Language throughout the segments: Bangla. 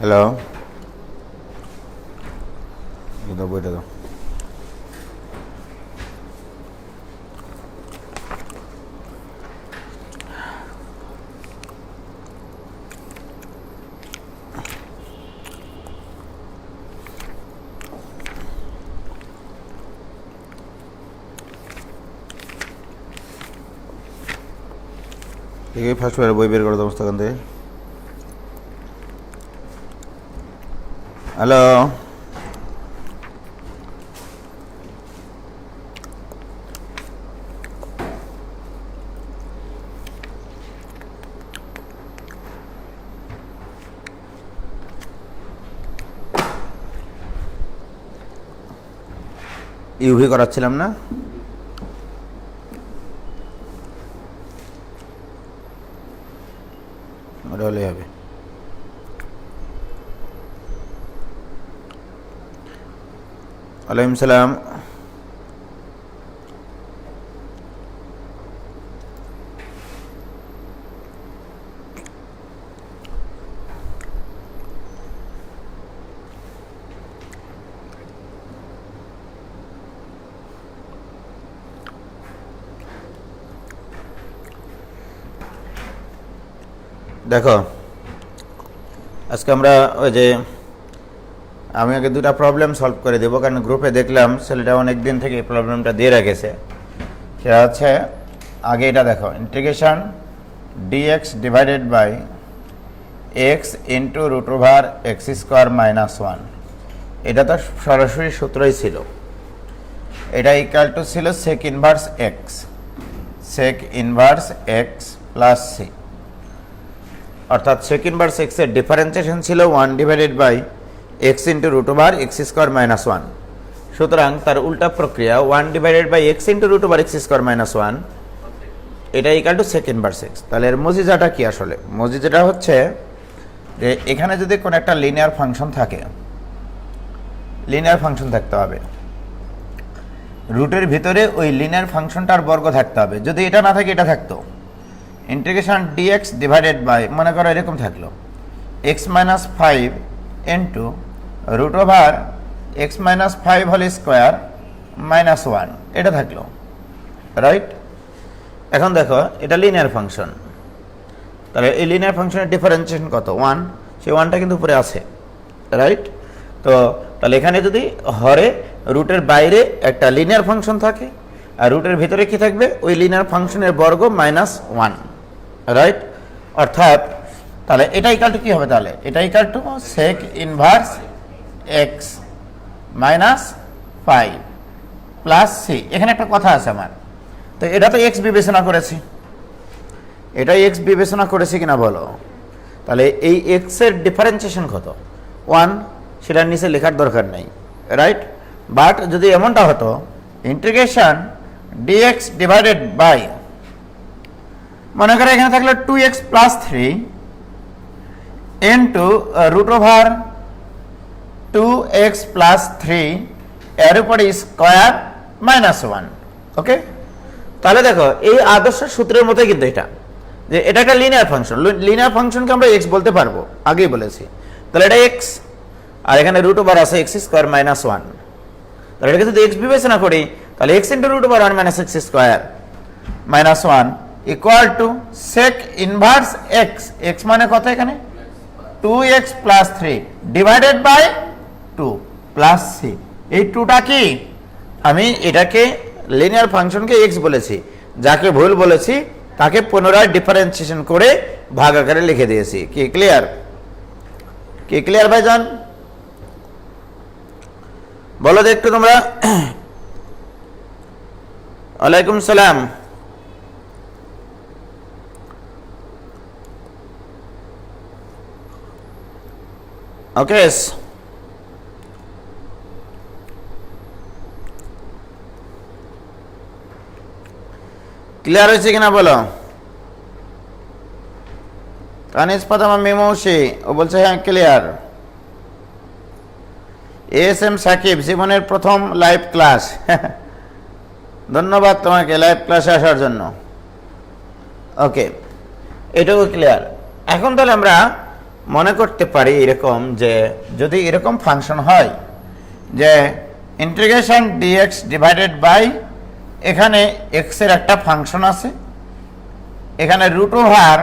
হ্যালো, বইটা দাও। ফার্স্ট বই বের করে দেবো তখন থেকে। হ্যালো, ইউভি করাচ্ছিলাম না? ওটা হলেই হবে। ওয়ালাইকুম সালাম। দেখো, আজকে আমরা ওই যে আমি আগে দুটা প্রবলেম সলভ করে দেবো, কারণ গ্রুপে দেখলাম ছেলেটা অনেক দিন থেকে এই প্রবলেমটা দিয়ে রেখেছে। সেটা হচ্ছে, আগে এটা দেখো, integration d x divided by x into root over x square minus one. এটা তো সরাসরি সূত্রই ছিল। এটা ইকুয়াল টু ছিল sec inverse x, sec inverse x plus c, অর্থাৎ সেক ইনভার্স এক্স এর ডিফারেন্সিয়েশন ছিল 1 divided by x into root over x square minus one. সুতরাং তার উল্টা প্রক্রিয়া 1 divided by x into root over x square minus one, এটা equal to sec inverse x. তাহলে এর মজিজাটা কি? আসলে মজিজাটা হচ্ছে যে এখানে যদি কোনো একটা লিনিয়ার ফাংশন থাকে, লিনিয়ার ফাংশন থাকতে হবে, রুটের ভিতরে ওই লিনিয়ার ফাংশনটার বর্গ থাকতে হবে। যদি এটা না থাকে, এটা থাকতো ইন্টিগ্রেশন ডিএক্স ডিভাইডেড বাই, মনে করো এরকম থাকলো, x minus five into root over x minus five whole square minus one, এটা থাকলো, রাইট? এখন দেখো, এটা লিনিয়ার ফাংশন, তাহলে এই লিনিয়ার ফাংশনের ডিফারেন্সিয়েশন কত? 1। সেই 1টা কিন্তু উপরে আছে, রাইট? তো তাহলে এখানে যদি হরে রুটের বাইরে একটা লিনিয়ার ফাংশন থাকে আর রুটের ভিতরে কি থাকবে? ওই লিনিয়ার ফাংশনের বর্গ মাইনাস ওয়ান, রাইট? অর্থাৎ তাহলে এটা ইকুয়াল টু কি হবে? তাহলে এটা equal to sec inverse x minus five plus c. এখানে একটা কথা আছে আমার, তো এটা তো এক্স বিবেচনা করেছি, এটা এক্স বিবেচনা করেছি কিনা বলো? তাহলে এই এক্স এর ডিফারেন্সিয়েশন কত? 1। সেটার নিচে লেখার দরকার নেই, রাইট? বাট যদি এমনটা হতো, ইন্টিগ্রেশন ডিএক্স ডিভাইডেড বাই, মনে করো এখানে থাকলো 2x plus 3 into root over 2x plus 3 এর উপরে স্কোয়ার মাইনাস 1। ওকে, তাহলে দেখো এই আদর্শ সূত্রের মতো কিন্তু এটা, যে এটা একটা লিনিয়ার ফাংশন, লিনিয়ার ফাংশনকে আমরা এক্স বলতে পারবো, আগেই বলেছি। তাহলে এটা এক্স, আর এখানে রুট ওভার আছে এক্স স্কোয়ার মাইনাস ওয়ান। তাহলে এটাকে যদি এক্স বিবেচনা করি, তাহলে x into root over one minus x square minus one equal to sec inverse x, x মানে কত এখানে? 2x plus 3 divided by 2 plus c. এই 2টা কি? আমি এটাকে লিনিয়ার ফাংশনকে এক্স বলেছি, যাকে ভুল বলেছি তাকে পুনরায় ডিফারেন্সিয়েশন করে ভাগ আকারে লিখে দিয়েছি। কি ক্লিয়ার? কি ক্লিয়ার ভাইজান? বলো তো একটু তোমরা। ওয়ালাইকুম সালাম। ওকে, ক্লিয়ার হয়েছে কিনা বলো? কানিস পাতামা মেমৌসি ও বলছে হ্যাঁ ক্লিয়ার। এস এম সাকিব, জীবনের প্রথম লাইভ ক্লাস, ধন্যবাদ তোমাকে লাইভ ক্লাসে আসার জন্য। ওকে, এটাও ক্লিয়ার। এখন তাহলে আমরা মনে করতে পারি এরকম যে যদি এরকম ফাংশন হয় যে ইন্টিগ্রেশন ডিএক্স ডিভাইডেড বাই এখানে এক্স এর একটা ফাংশন আছে, এখানে রুট ওভার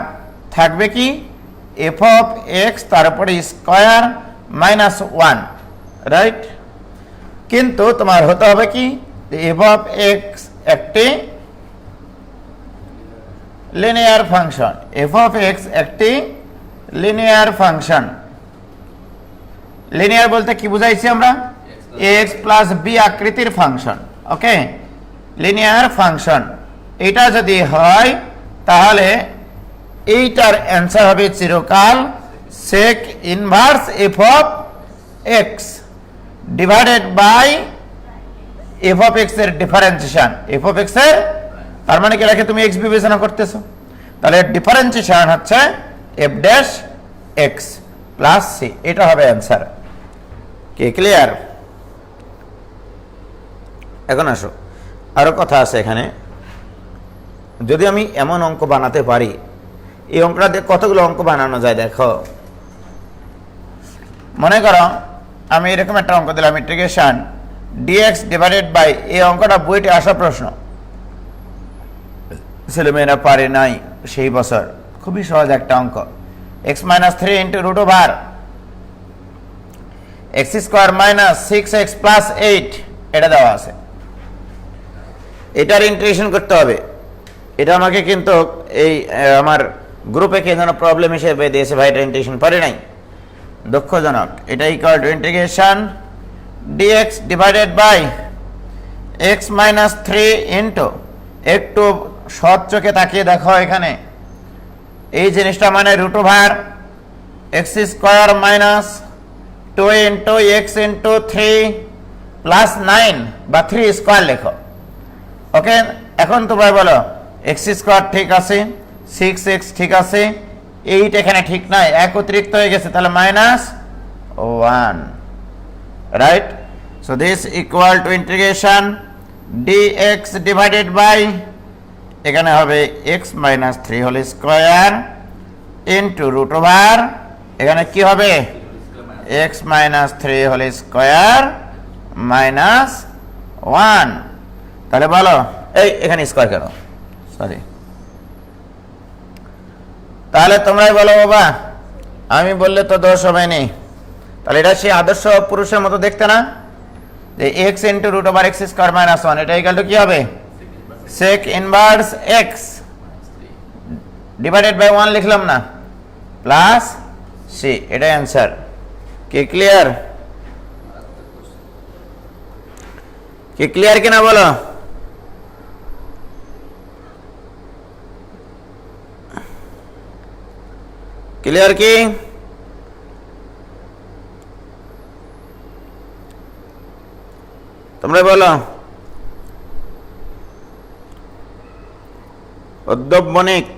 থাকবে কি এফ অফ এক্স তারপরে স্কয়ার মাইনাস ওয়ান, রাইট। কিন্তু তোমার হতে হবে কি এফ অফ এক্স একটি linear function, f of x একটি লিনিয়ার ফাংশন। লিনিয়ার বলতে কি বুঝাইছি আমরা, এক্স প্লাস বি আকৃতির ফাংশন, ওকে, লিনিয়ার ফাংশন। এটা যদি হয় তাহলে এইটার অ্যান্সার হবে চিরকাল sec inverse f of x divided by f of x এর ডিফারেন্সিয়েশন, এফ অফ এক্স এর, তার মানে কি রাখে তুমি এক্স বিবেচনা করতেছো, তাহলে ডিফারেন্সিয়েশন হচ্ছে f dash x plus c, এটা হবে অ্যান্সার। কি ক্লিয়ার? এখন আসো আরো কথা আছে এখানে। যদি আমি এমন অঙ্ক বানাতে পারি, এই অঙ্কটা দিয়ে কতগুলো অঙ্ক বানানো যায় দেখো। মনে করো আমি এরকম একটা অঙ্ক দিলাম ইন্টিগ্রেশন ডিএক্স ডিভাইডেড বাই, এই অঙ্কটা বইতে আসা প্রশ্ন, ছেলেমেয়েরা পারে নাই সেই বছর, খুবই সহজ একটা অঙ্ক। X minus three into root over x square minus six x plus eight, এটা দেওয়া আছে, এটার ইন্টিগ্রেশন করতে হবে। এটা আমাকে কিন্তু এই আমার গ্রুপে কে যেন প্রবলেম হিসেবে দিয়েছে, ভাই এটা ইন্টিগ্রেশন পারে নাই, দুঃখজনক। এটা equal to integration d x divided by x minus three into, একটু সৎ চোখে তাকিয়ে দেখো এখানে এই জিনিসটা মানে root over x square minus two into x into three plus nine বা থ্রি স্কোয়ার লেখো, ওকে। এখন তোমরা বলো এক্স স্কোয়ার ঠিক আছে, সিক্স এক্স ঠিক আছে, এইট এখানে ঠিক নাই, এক অতিরিক্ত হয়ে গেছে, তাহলে minus one, right. So this equal to integration d x divided by, এখানে হবে x minus three whole square into root over, এখানে কি হবে x minus three whole square minus one. তাহলে বলো এই এখানে স্কোয়ার কেন, সরি, তাহলে তোমরাই বলো বাবা, আমি বললে তো দোষ হবে নি। তাহলে এটা সেই আদর্শ পুরুষের মতো দেখতে না, যে x into root over x square minus one, এটা ইকুয়াল টু কি হবে sec inverse x divided by one লিখলাম না, প্লাস সি, এটাই অ্যান্সার। কি ক্লিয়ার? কি ক্লিয়ার কিনা বলো? ক্লিয়ার কি? তোমরা বলো। উদ্যোগ বণিক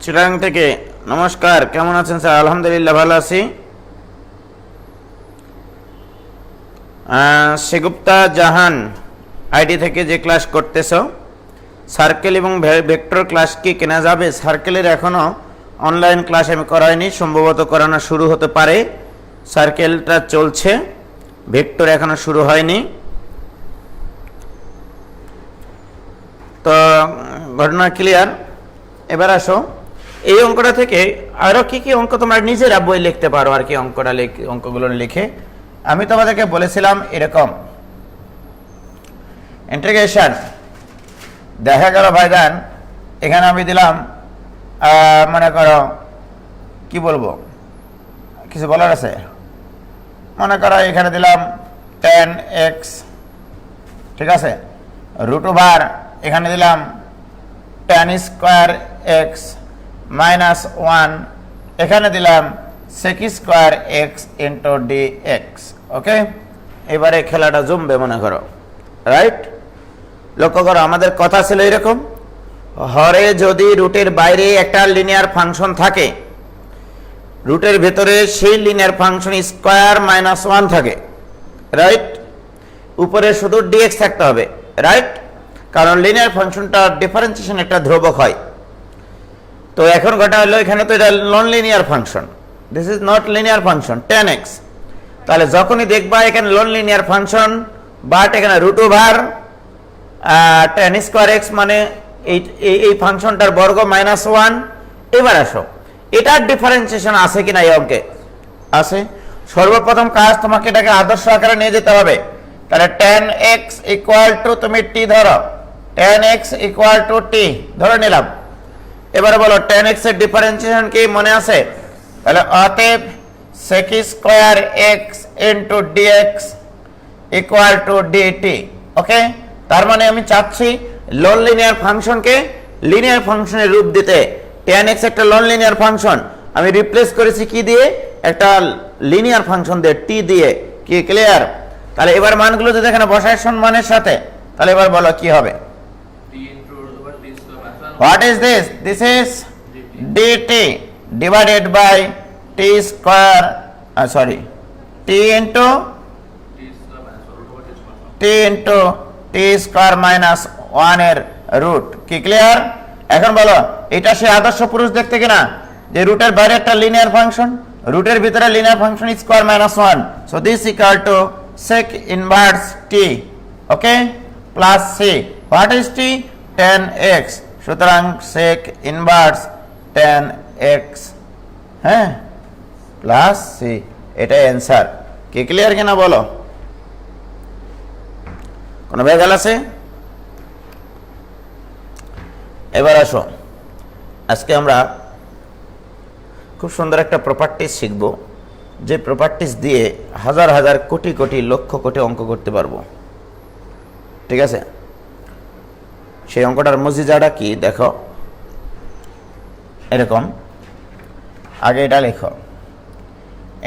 চিটাগাং থেকে, নমস্কার, কেমন আছেন স্যার? আলহামদুলিল্লাহ ভালো আছি। সেগুপ্তা জাহান আইডি থেকে যে ক্লাস করতেছ, সার্কেল এবং ভেক্টর ক্লাস কি কেনা যাবে? সার্কেলের এখনো অনলাইন ক্লাস আমি করাইনি, সম্ভবত করানো শুরু হতে পারে। সার্কেলটা চলছে, ভেক্টর এখনো শুরু হয়নি। তো ঘটনা ক্লিয়ার। এবার আসো এই অঙ্কটা থেকে আরো কি কি অঙ্ক তোমরা নিজেরা বই লিখতে পারো আর কি, অঙ্কগুলো লিখে। আমি তোমাদেরকে বলেছিলাম এরকম ইন্টিগ্রেশন, দেখা গেল ভাইজান এখানে আমি দিলাম মনে করো কি বলবো, কিছু বলার আছে? মনে করো এখানে দিলাম 10x, ঠিক আছে, রুট ওভার এখানে দিলাম tan square x minus one, এখানে দিলাম sec square x into dx, ওকে। এবারে খেলাটা জমবে মনে করো, রাইট। লক্ষ্য করো আমাদের কথা ছিল এরকম, হরে যদি রুটের বাইরে একটা লিনিয়ার ফাংশন থাকে, রুটের ভেতরে সেই linear function square minus one থাকে, রাইট। উপরে শুধু dx থাকতে হবে, রাইট, কারণ লিনিয়ার ফাংশনটা ডিফারেন্সিয়েশন একটা ধ্রুবক হয়। তো এখন ঘটা হলো এখানে তো এটা non linear function, this is not linear function 10x। তাহলে যখনই দেখবা এখানে নন লিনিয়ার ফাংশন বাট এখানে রুট ওভার 10 স্কোয়ার এক্স মানে এই ফাংশনটার বর্গ -1। এবার আসো এটার ডিফারেন্সিয়েশন আছে কিনা এই অঙ্কে? আছে। সর্বপ্রথম কাজ তোমাকে এটাকে আদর্শ আকারে নিয়ে যেতে হবে। তাহলে 10x ইকুয়াল টু তুমি t ধরো, 10x ইকুয়াল টু t ধরে নিলাম। এবারে বলো 10x এর ডিফারেন্সিয়েশন কি মনে আছে? তাহলে অতএব sec square x into dx equal to dt। ওকে, তার মানে আমি চাচ্ছি নন লিনিয়ার ফাংশনকে লিনিয়ার ফাংশনের রূপ দিতে। 10x একটা নন লিনিয়ার ফাংশন, আমি রিপ্লেস করেছি কি দিয়ে? একটা লিনিয়ার ফাংশন দিয়ে, t দিয়ে। কি ক্লিয়ার? তাহলে এবার মানগুলো যদি এখানে বসায় সম্মানের সাথে, তাহলে এবার বলো কি হবে? What is this? This is dt divided by t square, t into t square minus 1 এর রুট। কি ক্লিয়ার? এখন বলো এটা সে আদর্শ পুরুষ দেখতে কিনা যে রুটের বাইরে একটা লিনিয়ার ফাংশন, রুটের ভিতরে linear function square -1। So this equal two sec inverse t, okay, plus c। What is t? 10x। সুতরাং sec ইনভার্স 10x, হ্যাঁ, প্লাস c। এটাই অ্যান্সার। কি ক্লিয়ার কিনা বলো? কোনো ভেজাল আছে? এবার আসো, আজকে আমরা খুব সুন্দর একটা প্রপার্টিজ শিখব, যে প্রপার্টিজ দিয়ে হাজার হাজার কোটি কোটি লক্ষ কোটি অঙ্ক করতে পারবো। ঠিক আছে? সেই অঙ্কটার মজিজাটা কি দেখো, এরকম। আগে এটা লেখো,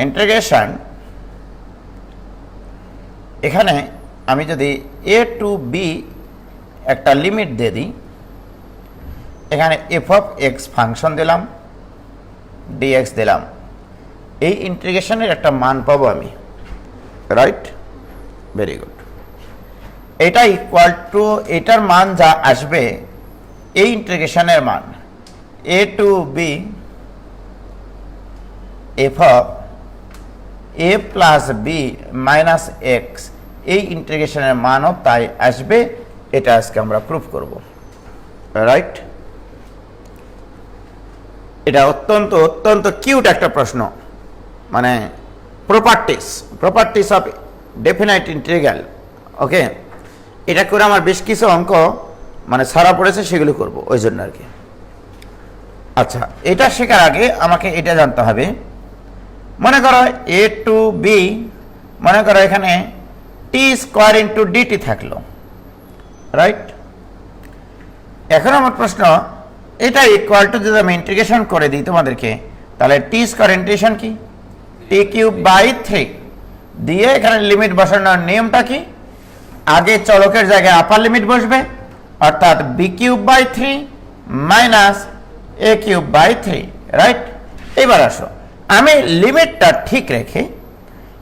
ইন্টিগ্রেশন, এখানে আমি যদি a টু b একটা লিমিট দিয়ে দিই, এখানে f অফ x ফাংশন দিলাম, dx দিলাম, এই ইন্টিগ্রেশনের একটা মান পাবো আমি, রাইট? Very good. এটা ইকুয়াল টু এটার মান যা আসবে এই ইন্টিগ্রেশনের মান a to b f of a plus b minus x, এই ইন্টিগ্রেশনের মানও তাই আসবে। এটা আজকে আমরা প্রুফ করব, রাইট? এটা অত্যন্ত অত্যন্ত কিউট একটা প্রশ্ন, মানে প্রপার্টিস অফ ডেফিনাইট ইন্টিগ্রাল। ওকে, এটা করে আমার বেশ কিছু অঙ্ক মানে ছাড়া পড়েছে, সেগুলো করব ওই জন্য আর কি। আচ্ছা, এটা শেখার আগে আমাকে এটা জানতে হবে। মনে করো a টু b, মনে করো এখানে t স্কোয়ার ইন্টু dt থাকলো, রাইট? এখন আমার প্রশ্ন, এটা ইকুয়াল টু যদি আমি ইন্টিগ্রেশন করে দিই তোমাদেরকে, তাহলে t স্কোয়ার ইন্টিগ্রেশন কি? t কিউব বাই 3 দিয়ে এখানে লিমিট বসানোর নিয়মটা কি? আগে চলকের জায়গায় আপার লিমিট বসবে, অর্থাৎ b cube by 3 minus a cube by 3, right? এবার আসো, আমি লিমিটটা ঠিক রেখে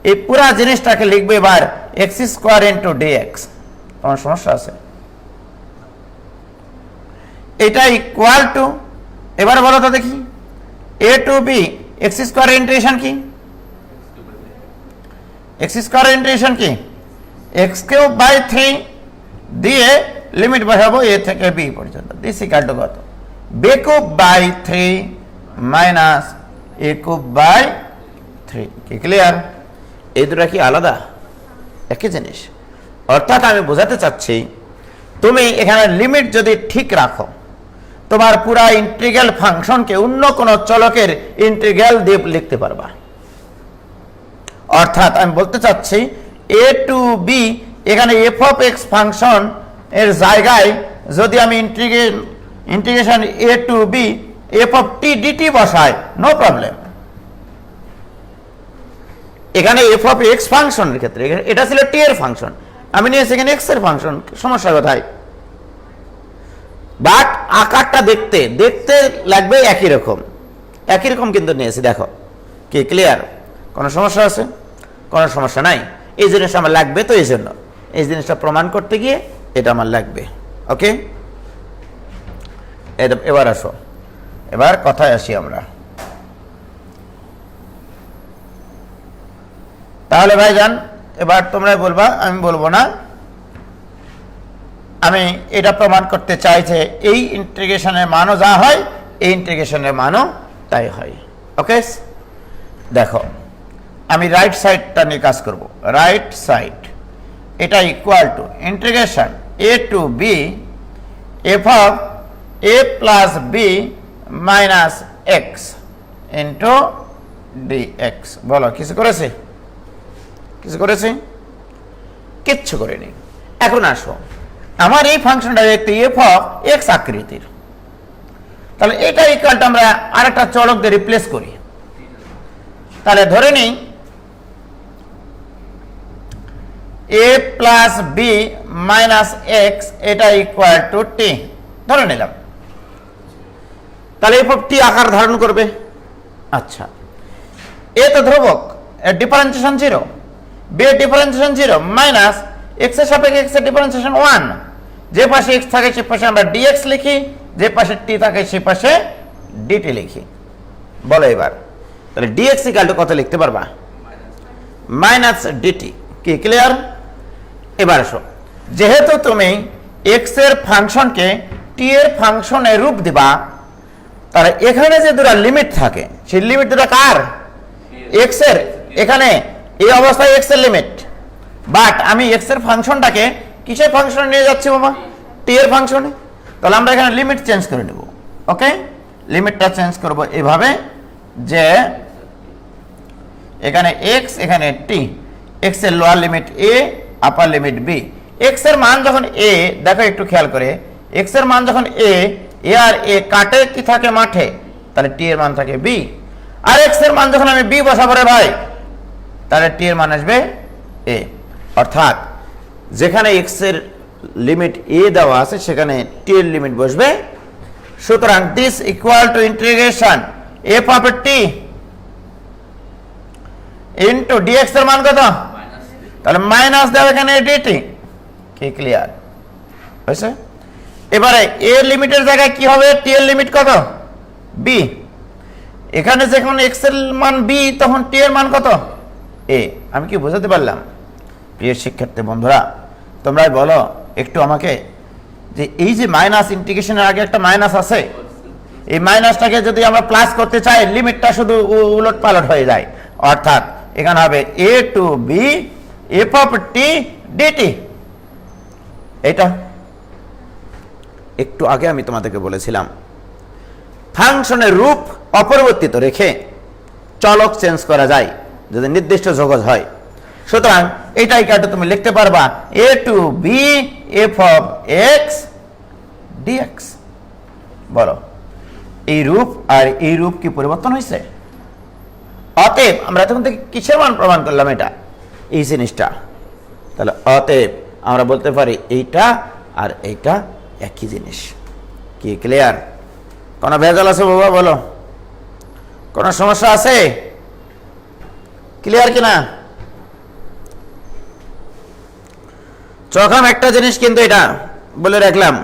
এই পুরা জিনিসটাকে লিখবো এবার x স্কোয়ার ইন্টু dx। তোমার সমস্যা আছে? এটা ইকুয়াল টু, এবার বলো তো দেখি, a to b x square integration কি? x স্কোয়ার ইন্টিগ্রেশন কি? x কিউব বাই 3 দিয়ে লিমিট বসাবো a থেকে b পর্যন্ত। দিস ইকুয়াল টু কত? b cube by 3 minus a cube by 3। কি ক্লিয়ার? এই দুটো কি আলাদা? একই জিনিস। অর্থাৎ আমি বোঝাতে চাচ্ছি, তুমি এখানে লিমিট যদি ঠিক রাখো, তোমার পুরা ইন্টিগ্রাল ফাংশনকে অন্য কোনো চলকের ইন্টিগ্রাল দিয়ে লিখতে পারবা। অর্থাৎ আমি বলতে চাচ্ছি a টু b, এখানে f অফ x ফাংশন এর জায়গায় যদি আমি integration a to b f of t dt বসাই, নো প্রবলেম। এখানে f অফ x ফাংশনের ক্ষেত্রে এটা ছিল t এর ফাংশন, আমি নিয়েছি এখানে x এর ফাংশন, সমস্যা কোথায়? বাট আকারটা দেখতে দেখতে লাগবে একই রকম কিন্তু নিয়েছি। দেখো কি ক্লিয়ার? কোনো সমস্যা আছে? কোনো সমস্যা নাই। এই জিনিসটা আমার লাগবে, তো এই জন্য এই জিনিসটা প্রমাণ করতে গিয়ে এটা আমার লাগবে। ওকে, এবার আসো, এবার কথায় আসি আমরা। তাহলে ভাইজান এবার তোমরাই বলবা, আমি বলবো না। আমি এটা প্রমাণ করতে চাই যে এই ইন্টিগ্রেশনের মানও যা হয় এই ইন্টিগ্রেশনের মানও তাই হয়। ওকে, দেখো আমি রাইট সাইডটা নিয়ে কাজ করব। রাইট সাইড এটা equal to integration a to b f of a plus b minus x into dx। বলো কিছু করেছে? কিছু করেছে? কিচ্ছু করেনি। এখন আসো, আমার এই ফাংশনটা একটি f অফ x আকৃতির, তাহলে এটা ইকুয়ালটা আমরা আরেকটা চলক দিয়ে রিপ্লেস করি। তাহলে ধরে নিই a plus b minus x এটা ইকুয়াল টু t ধরে নিলাম। তাহলে f অফ t আকার ধারণ করবে। আচ্ছা, a তো ধ্রুবক, ডিফারেন্সিয়েশন 0, b এর ডিফারেন্সিয়েশন 0 মাইনাস x এর সাপেক্ষে x এর ডিফারেন্সিয়েশন 1। যে পাশে x থাকে সে পাশে আমরা dx লিখি, যে পাশে t থাকে সে পাশে dt লিখি। বলো এবার তাহলে dx ইকুয়াল টু কত লিখতে পারবা? Minus dt। কি ক্লিয়ার? এবার আসো, যেহেতু তুমি x এর ফাংশনকে t এর ফাংশনে রূপ দিবা, তাহলে এখানে যে দুটো লিমিট থাকে সেই লিমিট দুটো কার? x এর। এখানে এই অবস্থায় x এর লিমিট, বাট আমি x এর ফাংশনটাকে কিসের ফাংশনে নিয়ে যাচ্ছি বাবা? t এর ফাংশনে। তাহলে আমরা এখানে লিমিট চেঞ্জ করে নেব। ওকে, লিমিটটা চেঞ্জ করব এভাবে যে এখানে x এখানে t, x এর lower limit a upper limit b। x এর মান যখন a, দেখো একটু খেয়াল করে, x এর মান যখন a আর a কাটে কি থাকে মাঠে, তাহলে t এর মান থাকে b। আর x এর মান যখন আমি b বসাবো রে ভাই, তাহলে t এর মান আসবে a। অর্থাৎ যেখানে x এর লিমিট a দেওয়া আছে সেখানে t এর লিমিট বসবে। সুতরাং this equal to integration f of t into dx এর মান কত? তাহলে মাইনাস দেওয়া এখানে dt। কি ক্লিয়ার হয়েছে? এবারে a এর লিমিটের জায়গায় কি হবে? t এর লিমিট কত? b। এখানে যখন x এর মান b তখন t এর মান কত? a। আমি কি বোঝাতে পারলাম? প্রিয় শিক্ষার্থী বন্ধুরা, তোমরাই বলো একটু আমাকে, যে এই যে মাইনাস ইন্টিগ্রেশনের আগে একটা মাইনাস আছে, এই মাইনাসটাকে যদি আমরা প্লাস করতে চাই লিমিটটা শুধু উলট পালট হয়ে যায়। অর্থাৎ এখানে হবে a to b f of t dt। এটা একটু আগে আমি তোমাদেরকে বলেছিলাম ফাংশনের রূপ অপরিবর্তিত রেখে চলক চেঞ্জ করা যায় যদি নির্দিষ্ট যোগজ হয়। সুতরাং এটাই কাটে তুমি লিখতে পারবা a to b f of x dx। বলো এই রূপ আর এই রূপ কি পরিবর্তন হয়েছে? অতএব আমরা তখন থেকে কিসের মান প্রমাণ করলাম? এটা এই জিনিসটা। তাহলে অতএব আমরা বলতে পারি এইটা আর এইটা একই জিনিস। কি ক্লিয়ার? কোনো ভেজাল আছে বাবা? বলো, কোনো সমস্যা আছে? ক্লিয়ার কিনা? চোখাম একটা জিনিস কিন্তু এটা বলে রাখলাম,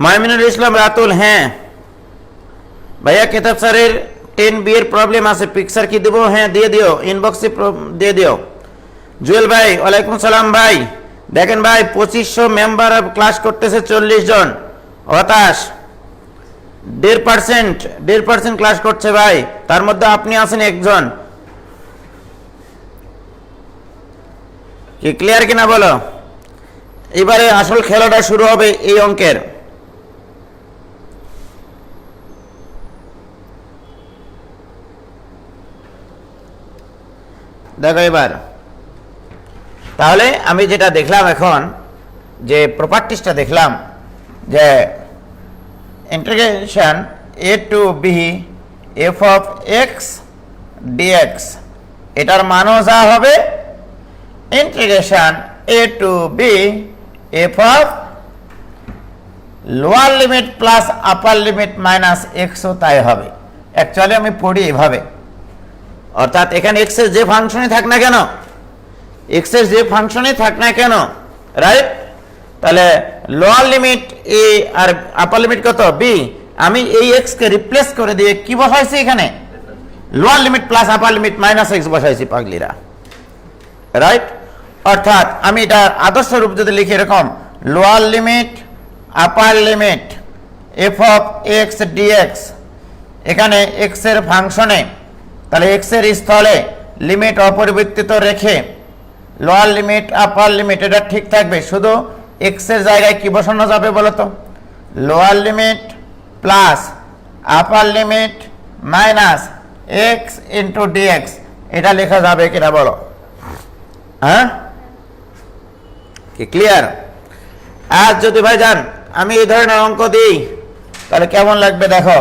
মাইমিনুল ইসলাম রাতুল, হ্যাঁ ভাইয়া কেতাব স্যারের 10B এর প্রবলেম আছে, পিকচার কি দেবো? হ্যাঁ দিয়ে দিও, ইনবক্সে দিয়ে দিও। জুয়েল ভাই, ওয়ালাইকুম সালাম ভাই। দেখেন ভাই 2500 মেম্বার ক্লাস করতেছে, 40 জন, হতাশ। 1.5% ক্লাস করছে ভাই, তার মধ্যে আপনি আছেন একজন। কি ক্লিয়ার কিনা বলো? এবারে আসল খেলাটা শুরু হবে এই অঙ্কের। দেখো এবার, তাহলে আমি যেটা দেখলাম এখন, যে প্রপার্টিসটা দেখলাম, যে integration a to b f of x dx, এটার মানও যা হবে integration a to b f of lower limit plus upper limit minus এক্সও তাই হবে। অ্যাকচুয়ালি আমি পড়ি এভাবে, অর্থাৎ এখানে x এর যে ফাংশনই থাক না কেন, x এর যে ফাংশনই থাক না কেন, রাইট? তাহলে লোয়ার লিমিট a আর আপার লিমিট কত? b, আমি এই এক্স কে রিপ্লেস করে দিয়ে কি বসাইছি এখানে, lower limit plus upper limit minus x বসাইছি পাগলিরা, রাইট। অর্থাৎ আমি এটা আদর্শ রূপ যদি লিখি এরকম, lower limit upper limit f of x d x, এখানে এক্স এর ফাংশনে, তাহলে এক্স এর স্থলে লিমিট অপরিবর্তিত রেখে লোয়ার লিমিট আপার লিমিট এটা ঠিক থাকবে, শুধু এক্স এর জায়গায় কি বসানো যাবে বলো তো, lower limit plus upper limit minus x into d x, এটা লেখা যাবে কিনা বলো, হ্যাঁ কি ক্লিয়ার? আর যদি ভাই যান আমি এই ধরনের অঙ্ক দিই তাহলে কেমন লাগবে দেখো।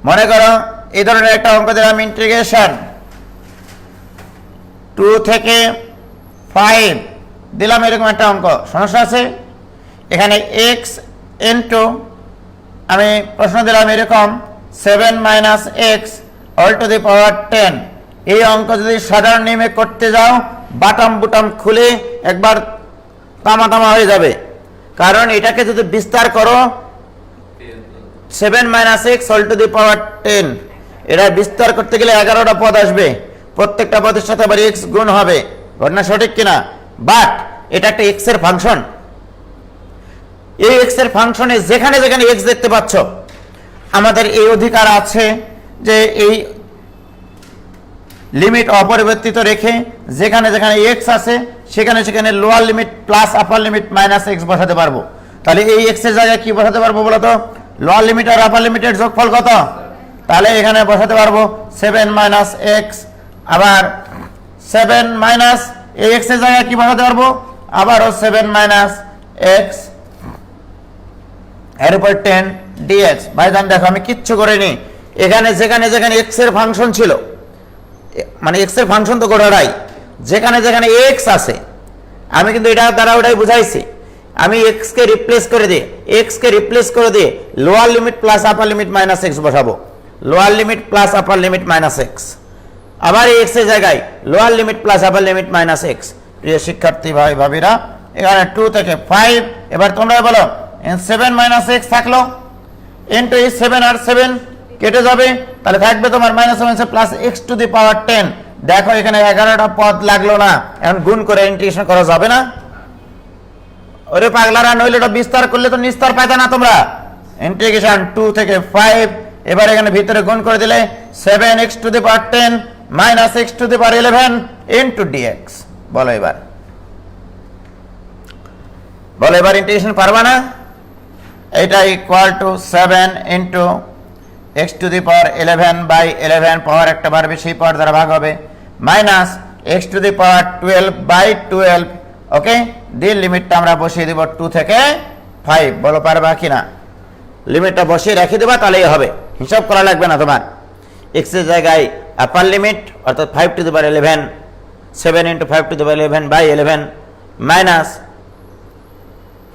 মনে করো এই ধরনের একটা অঙ্ক দিলাম, ইন্টিগ্রেশন 2 থেকে 5 দিলাম, এরকম একটা অঙ্ক, সমস্যা আছে? এখানে x ইন্টু আমি প্রশ্ন দিলাম এরকম 7 minus x all to the power 10। এই অঙ্ক যদি সাধারণ নিয়মে করতে যাও বাটাম বুটাম খুলে একবার তামা তামা হয়ে যাবে, কারণ এটাকে যদি বিস্তার করো 7 minus x all to the power 10, এটা বিস্তার করতে গেলে 11টা পদ আসবে, প্রত্যেকটা পদের সাথে আবার এক্স গুণ হবে, ঘটনা সঠিক কিনা? বাট এটা একটা এক্স এর ফাংশন, এই এক্স এর ফাংশনে যেখানে যেখানে এক্স দেখতে পাচ্ছ আমাদের এই অধিকার আছে যে এই লিমিট অপরিবর্তিত রেখে যেখানে যেখানে এক্স আছে সেখানে সেখানে lower limit plus upper limit minus x বসাতে পারবো। তাহলে এই এক্স এর জায়গায় কি বসাতে পারবো বলতো, লোয়ার লিমিট আর আপার লিমিটের যোগফল কত, তাহলে এখানে বসাতে পারবো 7 মাইনাস এক্স, আবার 7 মাইনাস এই এক্স এর জায়গায় কি বসাতে পারবো, আবারও 7 মাইনাস এক্স এর উপর 10 ডিএক্স। ভাইজান দেখো আমি কিচ্ছু করিনি, এখানে যেখানে যেখানে এক্স এর ফাংশন ছিল, মানে এক্স এর ফাংশন তো গোটাটাই, যেখানে যেখানে এক্স আছে আমি কিন্তু এটা দ্বারা ওটাই বুঝাইছি, আমি এক্স কে রিপ্লেস করে দিয়ে lower limit plus upper limit minus x বসাবো, lower limit plus upper limit minus x, আবার এই এক্স এর জায়গায় lower limit plus upper limit minus x. প্রিয় শিক্ষার্থী ভাই ভাবিরা, এখানে 2 থেকে 5, এবার তোমরা বলো 7 মাইনাস এক্স থাকলো ইন্টু এই 7 আর 7 কেটে যাবে, তাহলে থাকবে তোমার minus 7 plus x to the power 10। দেখো এখানে 11টা পদ লাগলো না, এখন গুণ করে ইন্টিগ্রেশন করা যাবে না? ওরে পাগলারা, নইলে এটা বিস্তার করলে তো নিস্তার পাইতে না তোমরা। ইন্টিগ্রেশন 2 থেকে 5, এবার এখানে ভিতরে গুণ করে দিলে 7x to the power 10 minus x to the power 11 into dx। বলো এবার ইন্টিগ্রেশন পারবা না? এটা equal to 7 into x to the power 11 by 11, power একটা বাড়বে সেই পাওয়ার দ্বারা ভাগ হবে, minus x to the power 12 by 12। Okay, দিয়ে লিমিটটা আমরা বসিয়ে দেব 2 থেকে 5। বলো পারবা কিনা? লিমিটটা বসিয়ে রেখে দেবা, তাহলেই হবে, হিসাব করা লাগবে না তোমার। x এর জায়গায় আপার লিমিট অর্থাৎ 5 to the power 11, 7 into 5 to the power 11 by 11, minus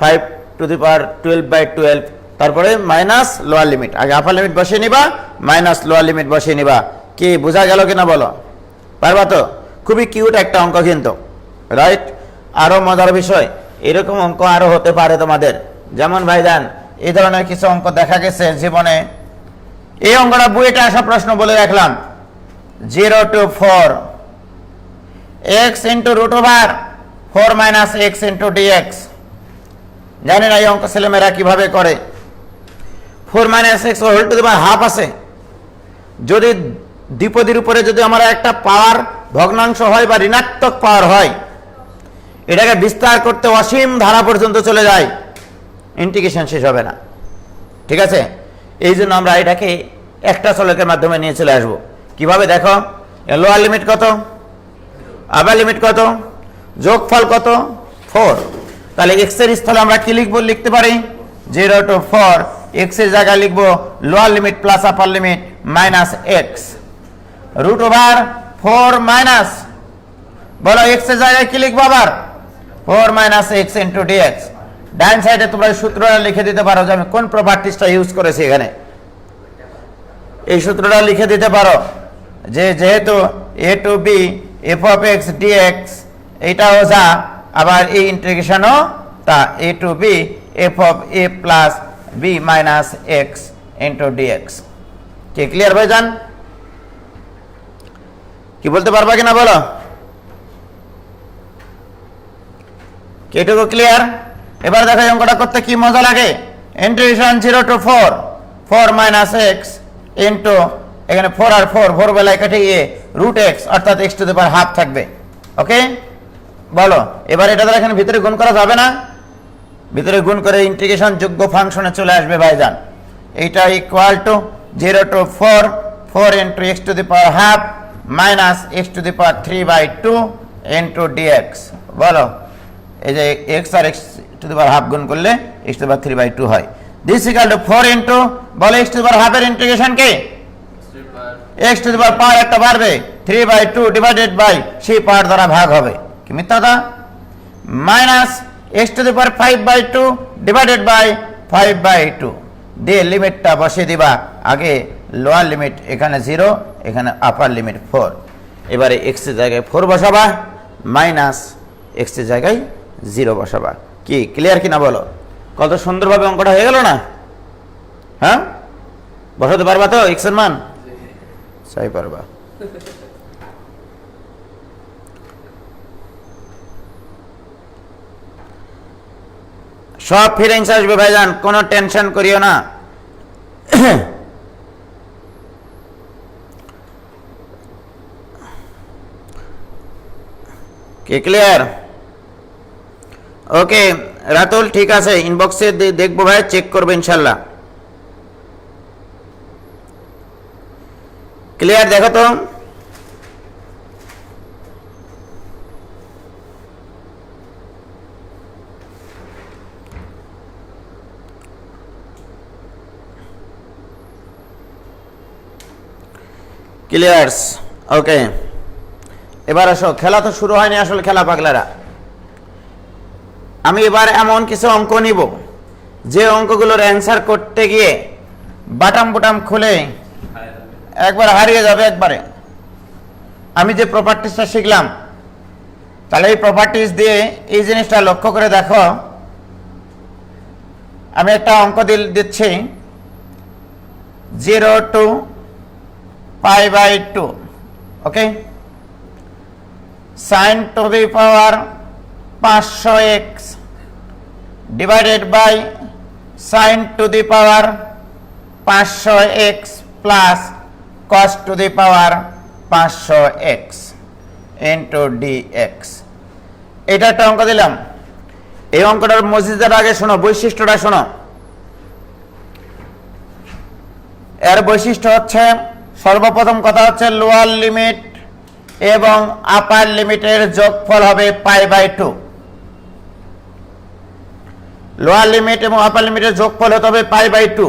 5 to the power 12 by 12, তারপরে মাইনাস লোয়ার লিমিট, আগে আপার লিমিট বসিয়ে নিবা মাইনাস লোয়ার লিমিট বসিয়ে নিবা। কি বোঝা গেল কিনা বলো? পারবা তো? খুবই কিউট একটা অঙ্ক কিন্তু, রাইট। আরো মজার বিষয়, এরকম অঙ্ক আরো হতে পারে তোমাদের, যেমন ভাইজান এই ধরনের কিছু অঙ্ক দেখা গেছে জীবনে। এই অঙ্কটা বইটা আসা প্রশ্ন বলে রাখলাম, 0 to 4 x into root over 4 minus x into d x. জানি না এই অঙ্ক ছেলেমেয়েরা কিভাবে করে। 4 minus x whole to the power half আছে, যদি দ্বিপদীর উপরে যদি আমার একটা পাওয়ার ভগ্নাংশ হয় বা ঋণাত্মক পাওয়ার হয়, এটাকে বিস্তার করতে অসীম ধারা পর্যন্ত চলে যায়, ইন্টিগ্রেশন শেষ হবে না। ঠিক আছে, এই জন্য আমরা এটাকে একটা চলকের মাধ্যমে নিয়ে চলে আসবো। কিভাবে দেখো, লোয়ার লিমিট কত, আপার লিমিট কত, যোগফল কত, 4। তাহলে এক্স এর স্থলে আমরা কি লিখবো, লিখতে পারি 0 to 4, এক্স এর জায়গায় লিখবো lower limit plus upper limit minus x, root over 4 minus, বলো এক্স এর জায়গায় কি লিখবো আবার 4 মাইনাস এক্স ইন্টু ডিএক্স। ডান সাইডে তোমরা সূত্রটা লিখে দিতে পারো, যে আমি কোন প্রপার্টিসটা ইউজ করেছি এখানে, এই সূত্রটা লিখে দিতে পারো যে যেহেতু a to b f of x dx এইটাও যা, আবার এই ইন্টিগ্রেশনও তা, a to b f of a plus b minus x into dx. কি ক্লিয়ার ভাইজান? কি বলতে পারবা কিনা বলো? এটুকু ক্লিয়ার? এবার দেখো এই অঙ্কটা করতে কি মজা লাগে। Integration 0 to 4 minus x into এখানে 4 আর 4 বেলায় কেটে গিয়ে রুট এক্স অর্থাৎ x to the power half থাকবে। ওকে বলো এবার এটা দ্বারা এখানে ভিতরে গুণ করা যাবে না? ভিতরে গুণ করে ইন্টিগ্রেশন যোগ্য ফাংশনে চলে আসবে ভাইজান। এইটা equal to 0 to 4 into x to the power half minus x to the power 3/2 into dx. বলো এই যে এক্স আর x to the power half গুণ করলে এক্স টু দি পাওয়ার 3/2 হয়। দিস ইকুয়াল টু 4 ইন্টু বলো এক্স টু দি পাওয়ার হাফের ইন্টিগ্রেশন কি? এক্স টু দি পাওয়ার একটা বাড়বে 3/2 ডিভাইডেড বাই সেই পাওয়ার দ্বারা ভাগ হবে। কি মিথ্যাটা? Minus x to the power 5/2 divided by 5/2 দিয়ে লিমিটটা বসিয়ে দিবা। আগে লোয়ার লিমিট এখানে 0, এখানে আপার লিমিট 4। এবারে এক্স এর জায়গায় 4 বসাবা মাইনাস এক্স এর জায়গায় 0 বসাবা। কি ক্লিয়ার কিনা বলো? কত সুন্দরভাবে অঙ্কটা হয়ে গেল না? হ্যাঁ বসাতে পারবা তো এক্স এর মান? চাই পারবা। সব ফিলিংস আসবে ভাইজান, কোনো টেনশন করিও না। কি ক্লিয়ার? ওকে রাতুল ঠিক আছে, ইনবক্সে দেখবো ভাই, চেক করবো ইনশাল্লাহ। ক্লিয়ার? দেখো তো ক্লিয়ার্স? ওকে এবার আসো, খেলা তো শুরু হয়নি আসলে, খেলা পাগলারা। আমি এবার এমন কিছু অঙ্ক নিব যে অঙ্কগুলোর অ্যান্সার করতে গিয়ে বাটাম বুটাম খুলে একবার হারিয়ে যাবে একবারে। আমি যে প্রপার্টিসটা শিখলাম, তাহলে এই প্রপার্টিস দিয়ে এই জিনিসটা লক্ষ্য করে দেখো। আমি একটা অঙ্ক দিচ্ছি 0 to π/2। Okay sin to the power 500x divided by sin to the power 500x plus cos to the power 500x into dx। এটা একটা অঙ্ক দিলাম। এই অঙ্কটার মজিদার আগে শোনো, বৈশিষ্ট্যটা শোনো। এর বৈশিষ্ট্য হচ্ছে, সর্বপ্রথম কথা হচ্ছে লোয়ার লিমিট এবং আপার লিমিটের যোগফল হবে π/2। লোয়ার লিমিট এবং আপার লিমিটের যোগফল হতে হবে π/2।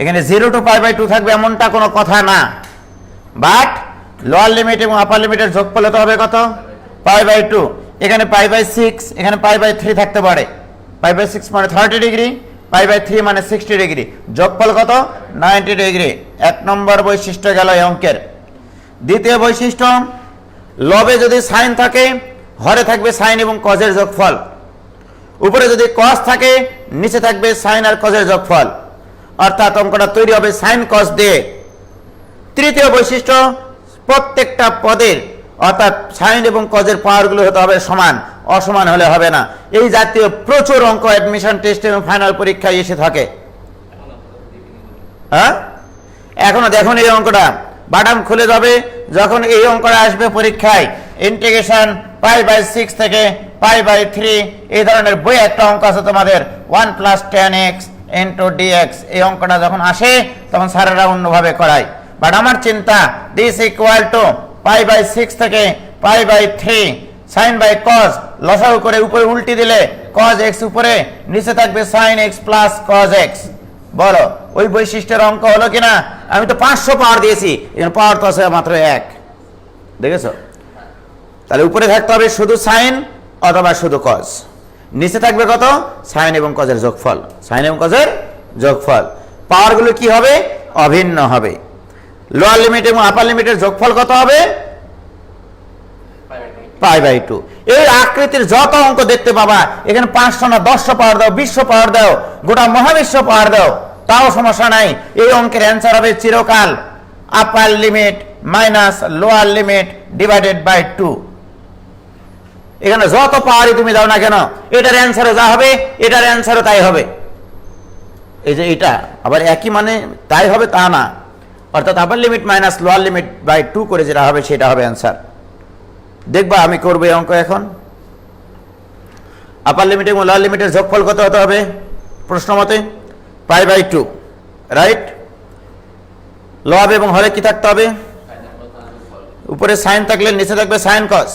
এখানে 0 টু π/2 থাকবে এমনটা কোনো কথা না, বাট লোয়ার লিমিট এবং আপার লিমিটের যোগফল হতে হবে কত? π/2। এখানে π/6, এখানে π/3 থাকতে পারে। π/6 মানে 30 ডিগ্রি, π/3 মানে 60 ডিগ্রি, যোগফল কত? 90 ডিগ্রি। এক নম্বর বৈশিষ্ট্য গেল এই অঙ্কের। দ্বিতীয় বৈশিষ্ট্য, লবে যদি সাইন থাকে, হরে থাকবে সাইন এবং কজের যোগফল। উপরে যদি কস থাকে, নিচে থাকবে সাইন আর কজের যোগফল, অর্থাৎ অঙ্কটা তৈরি হবে সাইন কস দিয়ে। তৃতীয় বৈশিষ্ট্য, প্রত্যেকটা পদের অর্থাৎ সাইন এবং কজের পাওয়ারগুলো হতে হবে সমান, অসমান হলে হবে না। এই জাতীয় প্রচুর অঙ্ক অ্যাডমিশন টেস্ট এবং ফাইনাল পরীক্ষায় এসে থাকে। হ্যাঁ এখনো দেখুন এই অঙ্কটা বাটাম খুলে যাবে যখন এই অঙ্কটা আসবে পরীক্ষায়। ইন্টিগ্রেশন π/6 থেকে π/3 এই ধরনের বই একটা অঙ্ক আছে তোমাদের 1 + 10x ইন্টু dx। এই অঙ্কটা যখন আসে তখন স্যারেরা অন্যভাবে করায়, বাট আমার চিন্তা দিস ইকুয়াল টু π/6 থেকে π/3 সাইন বাই কজ, লসাগু করে উপরে উল্টি দিলে cos x উপরে, নিচে থাকবে sin x plus cos x। বলো ওই বৈশিষ্ট্যের অঙ্ক হলো কিনা? আমি তো 500 পাওয়ার দিয়েছি, এখানে পাওয়ার তো আছে মাত্র 1, দেখেছো? তাহলে উপরে থাকতে হবে শুধু সাইন অথবা শুধু কজ, নিচে থাকবে কত? সাইন এবং কজের যোগফল, সাইন এবং কজের যোগফল। পাওয়ারগুলো কি হবে? অভিন্ন হবে। লোয়ার লিমিট এবং আপার লিমিটের যোগফল কত হবে? π/2। এই আকৃতির যত অঙ্ক দেখতে পাবা এখানে 500 না 1000 পাওয়ার দাও, 2000 পাওয়ার দাও, গোটা মহাবিশ্ব পাওয়ার দাও, তাও সমস্যা নাই। এই অঙ্কের অ্যান্সার হবে চিরকাল upper limit minus lower limit divided by 2। এখানে যত পাওয়ারই তুমি দাও না কেন এটার অ্যান্সারও যা হবে এটার অ্যান্সারও তাই হবে। এই যে এটা আবার একই মানে তাই হবে তা না, অর্থাৎ upper limit minus lower limit by 2 করে যেটা হবে সেটা হবে অ্যান্সার। দেখবা আমি করবো এই অঙ্ক এখন। আপার লিমিট এবং লোয়ার লিমিটের যোগফল কত হতে হবে প্রশ্ন মতে? π/2, রাইট। লব এবং হরে কি থাকতে হবে? উপরে সাইন থাকলে নিচে থাকবে সাইন কস,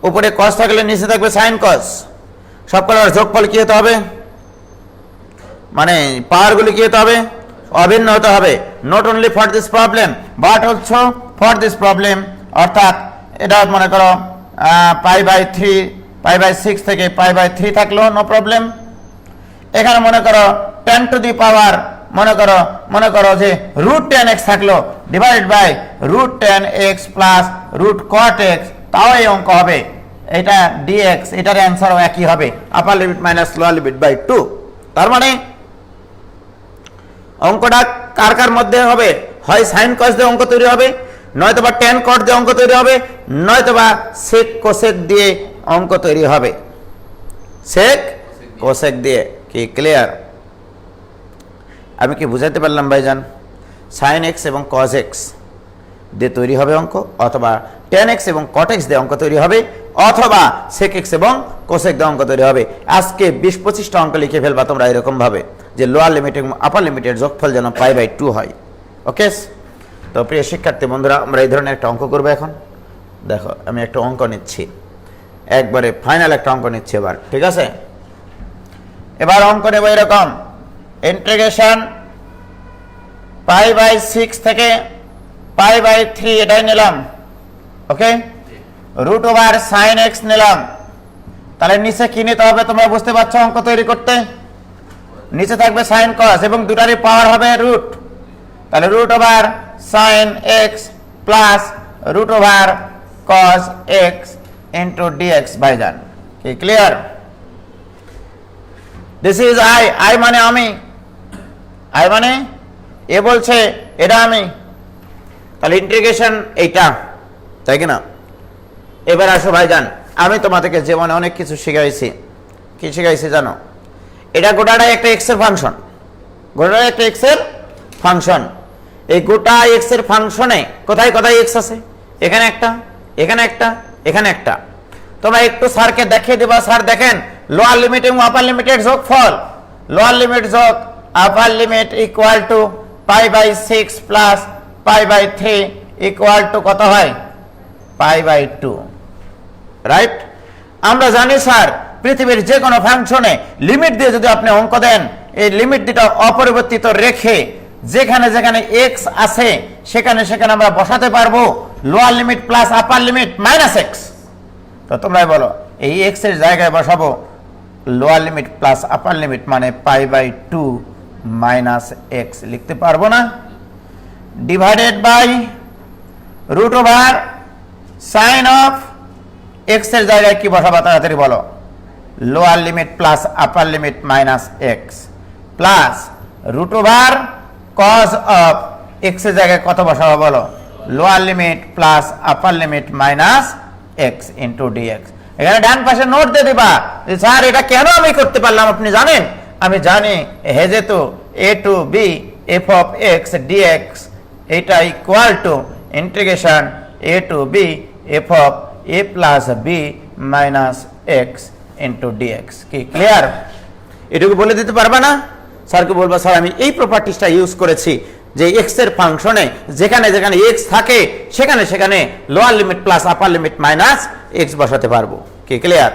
উপরে কস থাকলে নিচে থাকবে সাইন কস। সবকটার যোগফল কি হতে হবে? মানে পাওয়ারগুলি কি হতে হবে? অভিন্ন হতে হবে। Not only for this problem but also for this problem, অর্থাৎ এটা মনে করো π/3 π/6 থেকে π/3 থাকলো নো প্রবলেম। এখানে মনে করো 10 টু দি পাওয়ার মনে করো যে √10x থাকলো divided by √10x plus √cot x, তাও এই অঙ্ক হবে। এটা dx, এটার অ্যান্সারও একই হবে upper limit minus lower limit by 2। তার মানে অঙ্কটা কার কার মধ্যে হবে? হয় সাইন কস দিয়ে অঙ্ক তৈরি হবে, নয়তো বা ট্যান কট দিয়ে অঙ্ক তৈরি হবে, নয়তো বা সেক কোসেক দিয়ে অঙ্ক তৈরি হবে। সেক কোসেক দিয়ে। কি ক্লিয়ার? আমি কি বুঝাতে পারলাম ভাইজান? সাইন এক্স এবং কজ এক্স দিয়ে তৈরি হবে অঙ্ক, অথবা ট্যান এক্স এবং কট এক্স দিয়ে অঙ্ক তৈরি হবে, অথবা সেক এক্স এবং কোসেক দিয়ে অঙ্ক তৈরি হবে। আজকে 20-25টা অঙ্ক লিখে ফেলবা তোমরা এরকম ভাবে যে লোয়ার লিমিট এবং আপার লিমিটের যোগফল যেন π/2 হয়। ওকে, তো প্রিয় শিক্ষার্থী বন্ধুরা, আমরা এই ধরনের একটা অঙ্ক করবো এখন। দেখো আমি একটা অঙ্ক নিচ্ছি, একবারে ফাইনাল একটা অঙ্ক নিচ্ছি এবার, ঠিক আছে? এবার অঙ্ক নেব এরকম, ইন্টিগ্রেশন π/6 থেকে π/3 এটাই নিলাম। ওকে, √sin x নিলাম। তাহলে নিচে কি নিতে হবে তোমরা বুঝতে পারছো অঙ্ক তৈরি করতে? নিচে থাকবে সাইন কস এবং দুটারই পাওয়ার হবে রুট। তাহলে √sin x plus √cos x into dx ভাইজান। কি ক্লিয়ার? দিস ইজ আই মানে আমি, আই মানে এ বলছে এটা আমি, তাহলে ইন্টিগ্রেশন এইটা, তাই কি না? এবার আসো ভাইজান, আমি তোমাদেরকে জীবনে অনেক কিছু শিখাইছি। কি শিখাইছি জানো? এটা গোটাটাই একটা এক্স এর ফাংশন, গোটাটাই একটা এক্স এর ফাংশন। এই গোটা এক্স এর ফাংশনে কোথায় কোথায় এক্স আছে? এখানে একটা, এখানে একটা, এখানে একটা। তোমরা একটু স্যারকে দেখিয়ে দেবা, স্যার দেখেন লোয়ার লিমিট এবং আপার লিমিটের যোগফল, লোয়ার লিমিট যোগ upper limit equal to π/6 plus π/3 equal to কত হয়? π/2, রাইট? আমরা জানি স্যার পৃথিবীর যে কোনো ফাংশনে লিমিট দিয়ে যদি আপনি অঙ্ক দেন, এই লিমিট দুটো অপরিবর্তিত রেখে যেখানে যেখানে এক্স আছে সেখানে সেখানে আমরা বসাতে পারবো lower limit plus upper limit minus x. তো তোমরাই বলো এই এক্স এর জায়গায় বসাবো lower limit plus upper limit মানে π/2 মাইনাস এক্স লিখতে পারবো না? Divided by √sin of x এর জায়গায় কি বসাবো তাড়াতাড়ি বলো? Lower limit plus upper limit minus x plus √cos of x এর জায়গায় কত বসাবো বলো? Lower limit plus upper limit minus x into d x. এখানে ডান পাশে নোট দিয়ে দিবা যে স্যার এটা কেন আমি করতে পারলাম আপনি জানেন? আমি জানি হে যেহেতু a to b f of x dx এটা equal to integration a to b f of a plus b minus x into dx. কি ক্লিয়ার? এটুকু বলে দিতে পারবা না? স্যারকে বলবা স্যার আমি এই প্রপার্টিসটা ইউজ করেছি যে এক্স এর ফাংশনে যেখানে যেখানে এক্স থাকে সেখানে সেখানে lower limit plus upper limit minus x বসাতে পারবো। কি ক্লিয়ার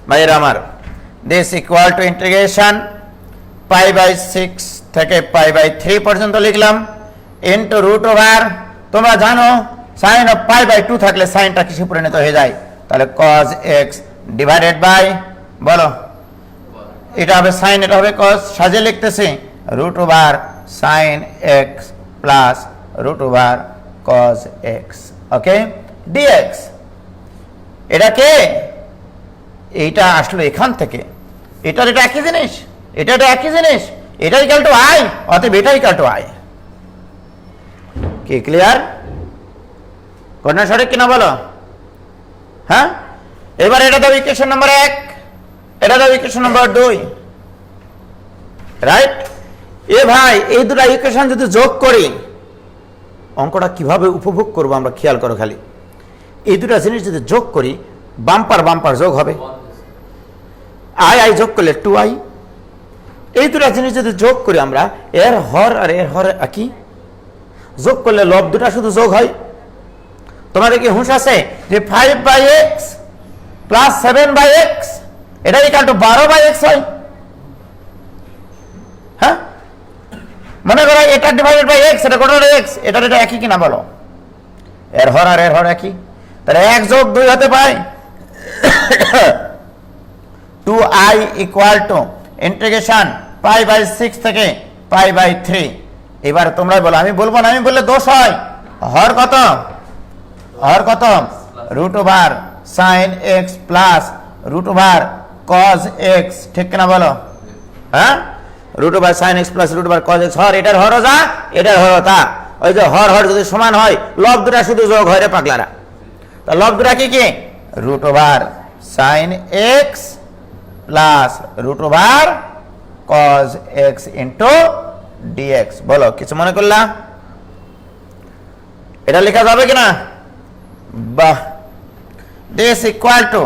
ভাইয়েরা আমার? দিস ইকুয়াল টু ইন্টিগ্রেশন π/6 থেকে π/3 পর্যন্ত লিখলাম ইন্টু তোমরা জানো সাইন অফ π/2 থাকলে সাইনটা কিসে পরিণত হয়ে যায়? তাহলে cos x ডিভাইডেড বাই বলো এটা হবে সাইন, এটা হবে cos, সাজিয়ে লিখতেছি sin x plus cos x। ওকে, dx এটা কে, এইটা আসলো এখান থেকে, এটা একই জিনিস, এটা একই জিনিস, এটা ইকুয়াল টু আই, অতএব এটা ইকুয়াল টু আই। কি ক্লিয়ার? ঘটনা সঠিক কিনা বলো? হ্যাঁ, এবার এটা দাও ইকুয়েশন নাম্বার 1, এটা দাও ইকুয়েশন নাম্বার 2, রাইট? এ ভাই, এই দুটো ইকুয়েশন যদি যোগ করি অঙ্কটা কিভাবে উপভোগ করবো আমরা খেয়াল করো খালি। এই দুটো জিনিস যদি যোগ করি বাম্পার বাম্পার যোগ হবে, আই যোগ করলে 2i। এই দুটো জিনিস যদি যোগ করি আমরা, এর হর আর এর হর একই, যোগ করলে লব দুটা শুধু যোগ হয়। তোমাদের কি হুঁশ আছে যে 5/x প্লাস 7/x এটা ইকুয়াল টু 12/x হয়? হ্যাঁ, মনে করো এটা ডিভাইডেড বাই x, এটা কত x, এটা একই কিনা বলো? এর হর আর এর হর একই, তাহলে 1 যোগ 2 হতে পারে 2i ইকুয়াল টু ইন্টিগ্রেশন π/6 থেকে π/3। এবার তোমরাই বলো, আমি বলবো না, আমি বললে দোষ হয়। হর কত? হর কত? √sin x plus √cos x, ঠিক কিনা বলো? হ্যাঁ, √sin x plus √cos x, হর এটার হর যা, এটার হর তা। ওই যে হর হর যদি সমান হয় লব দুটা শুধু যোগ হয় রে পাগলারা। তা লব দুটা কি কি? √sin x plus √cos x into dx। বলো, কিছু মনে করলা? এটা লেখা যাবে কিনা? বাহ, দিস ইকুয়াল টু,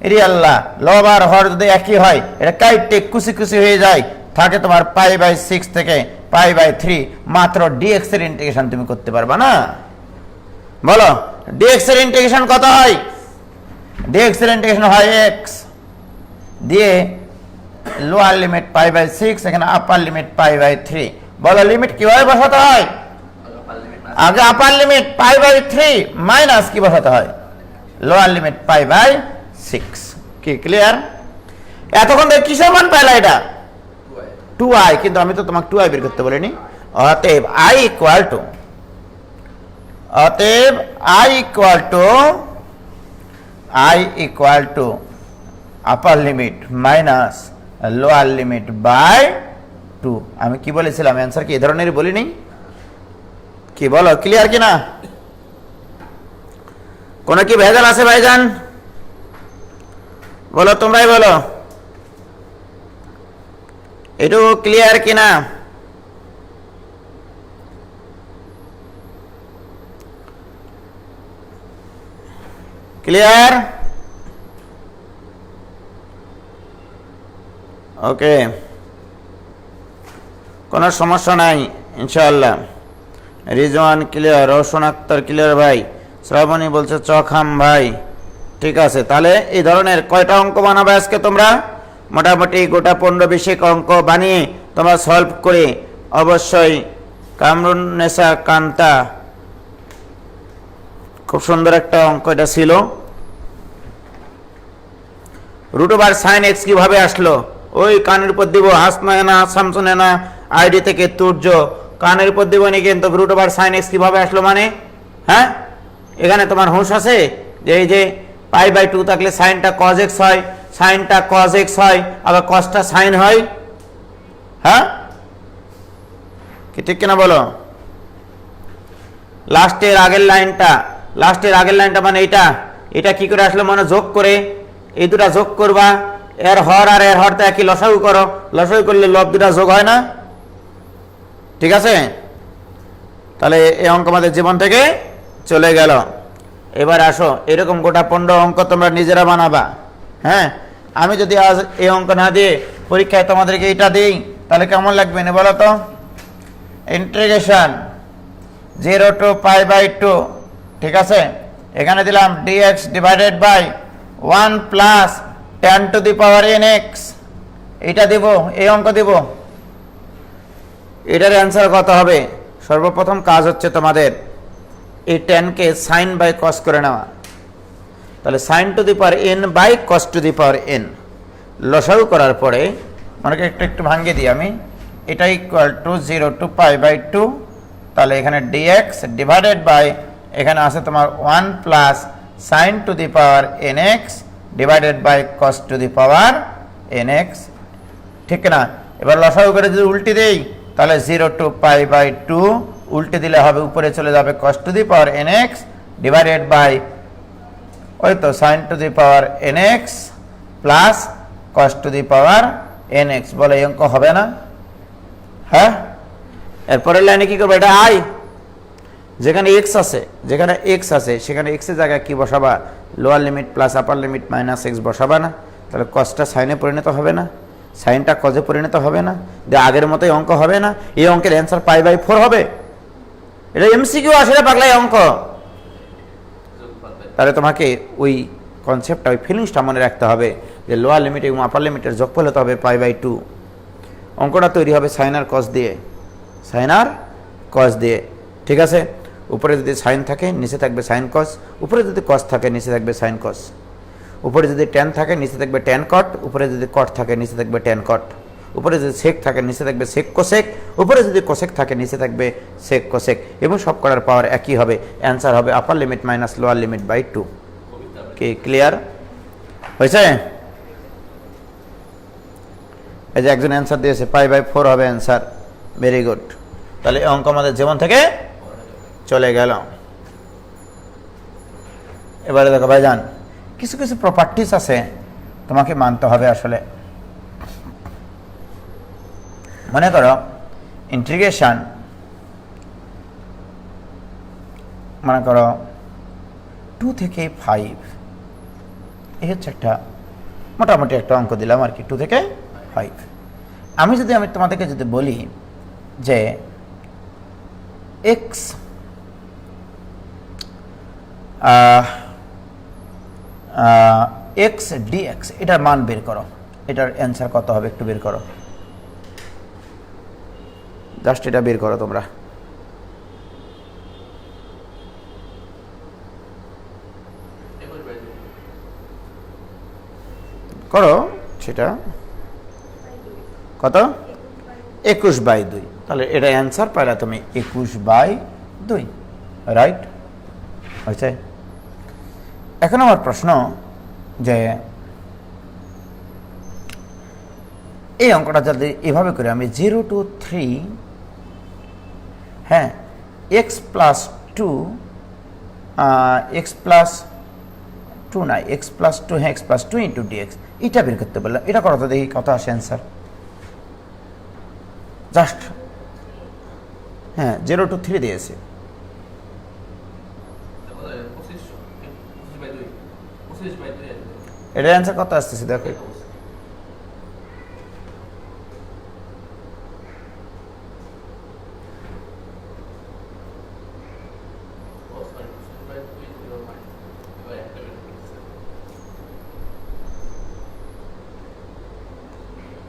এরি আল্লাহ, লব আর হর যদি একই হয় এটা কাইটে কুচি কুচি হয়ে যায়, থাকে তোমার π/6 থেকে π/3। মাত্র dx এর ইন্টিগ্রেশন তুমি করতে পারবা না? বলো, dx এর ইন্টিগ্রেশন কত হয়? dx এর ইন্টিগ্রেশন হয় x দিয়ে লোয়ার লিমিট π/6, এখানে আপার লিমিট π/3। বলো, লিমিট কিভাবে বসাতে হয়? আগে আপার লিমিট π/3 মাইনাস কি বসাতে হয়? Lower limit π/6। কি ক্লিয়ার? এতক্ষণ ধরে কিসের মান পাইলা? এটা 2i, কিন্তু আমি তো তোমাকে 2i বের করতে বলিনি। অতএব i equal to upper limit minus lower limit by 2। আমি কি বলেছিলাম? অ্যান্সার কি এই ধরনেরই বলিনি? কি বলো, ক্লিয়ার কিনা? কোন কি ভেজাল আছে ভাইজান? বলো, তোমরাই বলো, এটু ক্লিয়ার কিনা? ক্লিয়ার? ওকে, কোনো সমস্যা নাই ইনশাআল্লাহ। রিজওয়ান ক্লিয়ার, রোশন আক্তার ক্লিয়ার ভাই, শ্রাবণী বলছে চখাম ভাই। ঠিক আছে, তাহলে এই ধরনের কয়টা অঙ্ক বানাবে আজকে তোমরা? মোটামুটি গোটা 15-20 অঙ্ক বানিয়ে তোমরা সলভ করে অবশ্যই কামরুন্নেসা কান্তা, খুব সুন্দর একটা অঙ্ক এটা ছিল। √sin x কিভাবে আসলো? ওই কানের উপর দিব, হাসনায়না শামসুনেনা আইডি থেকে তুর্য কানের উপর দিব নি, কিন্তু √sin x কিভাবে আসলো মানে? হ্যাঁ, এখানে তোমার হুঁশ আছে যে এই যে π/2 থাকলে সাইনটা cos x হয়, সাইনটা cos x হয়, আবার cosটা সাইন হয়। হ্যাঁ, কি ঠিক কিনা বলো? লাস্টের আগের লাইনটা মানে এটা কি করে আসলো? মানে যোগ করে, এই দুটা যোগ করবা, এর হর আর এর হরটা একই, লসাগু করো, লসাগু করলে লব দুটা যোগ হয় না? ঠিক আছে, তাহলে এই অঙ্ক আমাদের জীবন থেকে চলে গেল। এবার আসো, এরকম গোটা 15 অঙ্ক তোমরা নিজেরা বানাবা। হ্যাঁ, আমি যদি আজ এই অঙ্ক না দিয়ে পরীক্ষায় তোমাদেরকে এটা দিই তাহলে কেমন লাগবে না বলো তো? ইন্টিগ্রেশন 0 to π/2, ঠিক আছে, এখানে দিলাম dx divided by 1 plus tan to the power nx, এটা দেব, এই অঙ্ক দেব। এটার অ্যান্সার কত হবে? সর্বপ্রথম কাজ হচ্ছে তোমাদের এই tan কে sin বাই cos করে নেওয়া। তাহলে sin to the power n by cos to the power n লসাগু করার পরে মনেকে একটু ভাঙিয়ে দিই আমি, এটা ইকুয়াল টু 0 to π/2। তাহলে এখানে dx ডিভাইডেড বাই, এখানে আছে তোমার 1 plus sine to the power nx divided by cos to the power nx, ঠিক না? এবার লসাগু করে যদি উল্টে দেই তাহলে 0 টু পাই বাই 2, উল্টে দিলে হবে উপরে চলে যাবে cos to the power nx divided by ওই তো sin to the power nx plus cos to the power nx। বলে এই অঙ্ক হবে না? হ্যাঁ, এরপরের লাইনে কি করবে? এটা আই, যেখানে x আছে সেখানে x এর জায়গায় কি বসাবা? Lower limit plus upper limit minus x বসাবা না? তাহলে কসটা সাইনে পরিণত হবে না, সাইনটা কজে পরিণত হবে না, যে আগের মতোই অঙ্ক হবে না? এই অঙ্কের অ্যান্সার পাই বাই 4 হবে। এটা এমসিকিউ আসলে পাগলাই অঙ্ক। তাহলে তোমাকে ওই কনসেপ্টটা, ওই ফিলিংসটা মনে রাখতে হবে যে লোয়ার লিমিট এবং আপার লিমিটের যোগফল হতে হবে পাই বাই 2। অঙ্কটা তৈরি হবে সাইন আর কস দিয়ে, সাইন আর কস দিয়ে, ঠিক আছে? উপরে যদি সাইন থাকে নিচে থাকবে সাইন কস, উপরে যদি কস থাকে নিচে থাকবে সাইন কস, উপরে যদি ট্যান থাকে নিচে থাকবে ট্যান কট, উপরে যদি কট থাকে নিচে থাকবে ট্যান কট, উপরে যদি সেক থাকে নিচে থাকবে সেক কোসেক, উপরে যদি কোসেক থাকে নিচে থাকবে সেক কোসেক, এবং সব করার পাওয়ার একই হবে। অ্যান্সার হবে upper limit minus lower limit by 2। কি ক্লিয়ার হয়েছে? এই যে একজন অ্যান্সার দিয়েছে পাই বাই 4 হবে অ্যান্সার, ভেরি গুড। তাহলে এই অঙ্ক আমাদের জীবন থেকে চলে গেল। এবারে দেখো ভাইজান, কিছু কিছু প্রপার্টিস আছে তোমাকে মানতে হবে আসলে। মনে করো ইন্টিগ্রেশন, মনে করো 2 থেকে 5, এই হচ্ছে একটা মোটামুটি একটা অঙ্ক দিলাম আর কি, 2 থেকে 5। আমি তোমাদেরকে যদি বলি যে x x dx এটার মান বের করো, এটার অ্যান্সার কত হবে একটু বের করো, জাস্ট এটা বের করো তোমরা। করো সেটা কত? 21/2। তাহলে এটা অ্যান্সার পাইলা তুমি 21/2, রাইট হয়েছে। এখন আমার প্রশ্ন যে এই অঙ্কটা যদি এভাবে করে আমি 0 to 3, হ্যাঁ, x প্লাস 2 নাই, x প্লাস 2, হ্যাঁ, x প্লাস 2 ইন্টু ডিএক্স, এটা বের করতে বললাম। এটা করো তো দেখি কত আসে অ্যান্সার। জাস্ট হ্যাঁ 0 to 3 দিয়েছে, এটার অ্যান্সার কত আসতেছে দেখো।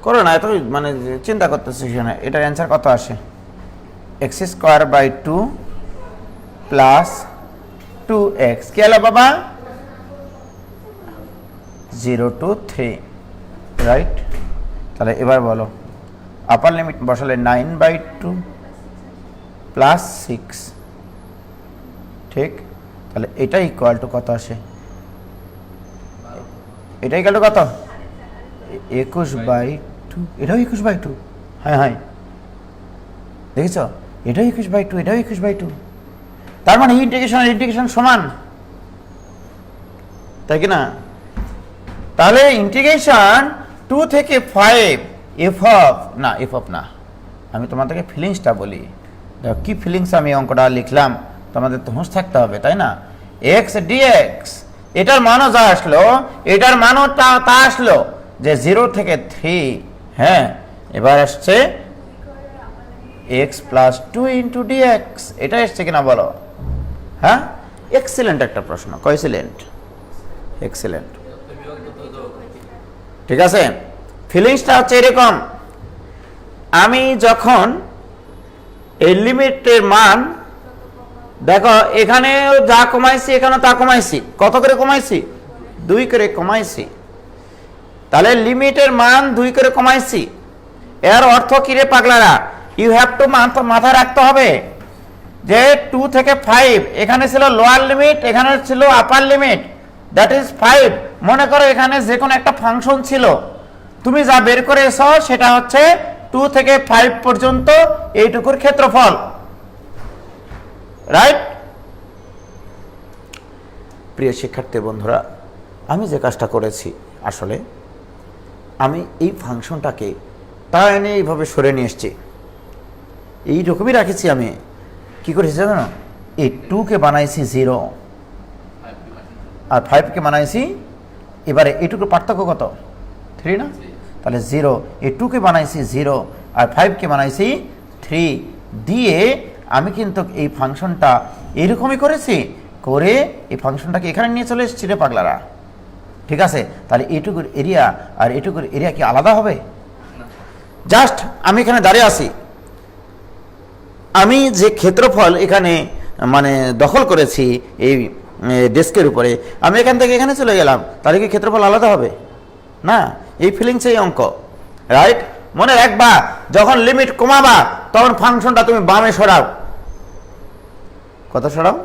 করো না, এত মানে চিন্তা করতেছি সেখানে। এটার অ্যান্সার কত আসে? x²/2 প্লাস 2x, কি হলো বাবা? 0 to 3, রাইট। তাহলে এবার বলো, আপার লিমিট বসালে 9/2 প্লাস 6, ঠিক। তাহলে এটা ইকুয়াল টু কত আসে? এটা ইকুয়াল টু কত? 21/2। এটাও 21/2, হ্যাঁ হ্যাঁ, দেখেছ? এটাও 21/2, এটাও 21/2। তার মানে ইন্টিগ্রেশন সমান, তাই কি না? তাহলে ইন্টিগ্রেশন 2 থেকে 5 এফ অফ না, আমি তোমাদেরকে ফিলিংসটা বলি। দেখো কি ফিলিংস আমি অঙ্কটা লিখলাম, তোমাদের তো হুঁশ থাকতে হবে, তাই না? x dx, এটার মানও যা আসলো, এটার মানও তা আসলো যে 0 থেকে 3, হ্যাঁ। এবার আসছে x প্লাস 2 ইন্টু ডিএক্স, এটা এসছে কিনা বলো? হ্যাঁ, এক্সিলেন্ট একটা প্রশ্ন, কয়সিলেন্ট? এক্সিলেন্ট, ঠিক আছে। ফিলিংসটা হচ্ছে এরকম, আমি যখন এই লিমিটের মান, দেখো এখানে যা কমাইছি এখানে তা কমাইছি, কত করে কমাইছি? 2 করে কমাইছি। তাহলে লিমিটের মান 2 করে কমাইছি, এর অর্থ কি রে পাগলারা? ইউ হ্যাভ টু মাথায় রাখতে হবে যে 2 থেকে 5 এখানে ছিল লোয়ার লিমিট, এখানে ছিল আপার লিমিট, দ্যাট ইজ 5। মনে করো এখানে যে কোনো একটা ফাংশন ছিল, তুমি যা বের করে এসো সেটা হচ্ছে 2 থেকে 5 পর্যন্ত এইটুকুর ক্ষেত্রফল, রাইট? প্রিয় শিক্ষার্থী বন্ধুরা, আমি যে কাজটা করেছি, আসলে আমি এই ফাংশনটাকে তাই এনে এইভাবে সরে নিয়ে এসছি, এইরকমই রাখেছি। আমি কি করেছি জানো? এই 2কে বানাইছি 0 আর 5কে বানাইছি, এবারে এইটুকুর পার্থক্য কত? 3 না? তাহলে 0, এই 2কে বানাইছি 0 আর 5কে বানাইছি 3 দিয়ে আমি কিন্তু এই ফাংশনটা এরকমই করেছি, করে এই ফাংশনটাকে এখানে নিয়ে চলে এসেছি রে পাগলারা। ঠিক আছে, তাহলে এইটুকুর এরিয়া আর এইটুকুর এরিয়া কি আলাদা হবে? জাস্ট আমি এখানে দাঁড়িয়ে আছি, আমি যে ক্ষেত্রফল এখানে মানে দখল করেছি এই ডেস্কের উপরে, আমি এখান থেকে এখানে চলে গেলাম, তাহলে কি ক্ষেত্রফল আলাদা হবে? না, এই ফিলিংস এই অঙ্ক, রাইট? মনে রাখবা, যখন লিমিট কমাবা তখন ফাংশনটা তুমি বামে সরাও। কত সরাও?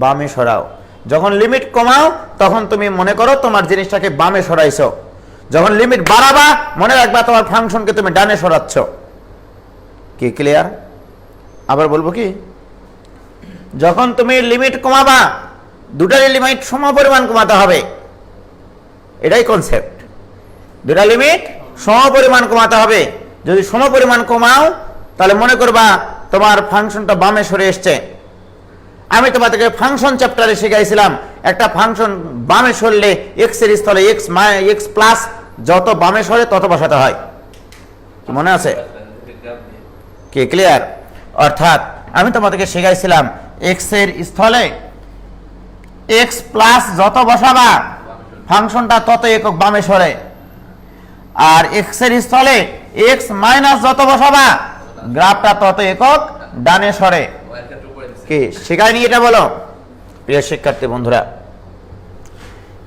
বামে সরাও। যখন লিমিট কমাও তখন তুমি মনে করো তোমার জিনিসটাকে বামে সরাইছো, যখন লিমিট বাড়াবা মনে রাখবা তোমার ফাংশনকে তুমি ডানে সরাচ্ছ। কি ক্লিয়ার? আবার বলবো কি, যখন তুমি লিমিট কমাবা দুটারই লিমিট সমপরিমাণ কমাতে হবে, এটাই কনসেপ্ট। দুটা লিমিট সমপরিমাণ কমাতে হবে। যদি সমপরিমাণ কমাও তাহলে মনে করবা তোমার ফাংশনটা বামে সরে এসছে। আমি তোমাদেরকে ফাংশন চ্যাপ্টারে শিখাইছিলাম, একটা ফাংশন বামে সরলে এক্স এর স্থলে এক্স প্লাস যত বামে সরে তত বসাতে হয়, মনে আছে? কি ক্লিয়ার? অর্থাৎ আমি তোমাদেরকে শিখাইছিলাম এক্স এর স্থলে এক্স প্লাস যত বসাবা ফাংশনটা তত একক বামে সরে, আর এক্স এর স্থলে এক্স মাইনাস যত বসাবা গ্রাফটা তত একক ডানে সরে। কি শেখায়নি এটা বলো? প্রিয় শিক্ষার্থী বন্ধুরা,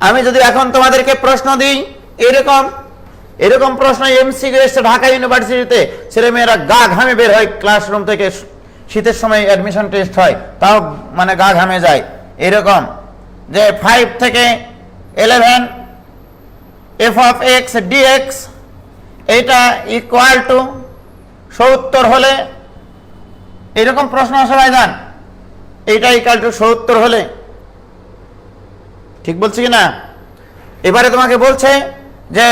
আমি যদি এখন তোমাদেরকে প্রশ্ন দিই এরকম প্রশ্ন এমসিকিউ এসছে ঢাকা ইউনিভার্সিটিতে, ছেলেমেয়েরা গা ঘামে বের হয় ক্লাসরুম থেকে, শীতের সময় অ্যাডমিশন টেস্ট হয় তাও মানে গা ঘামে যায়। এরকম যে 5 থেকে 11 এফ অফ এক্স ডিএক্স এটা ইকুয়াল টু 70 হলে, এরকম প্রশ্ন আসে ভাইজান, এইটা ইকুয়াল টু 70 হলে, ঠিক বলছি কিনা? এবারে তোমাকে বলছে যে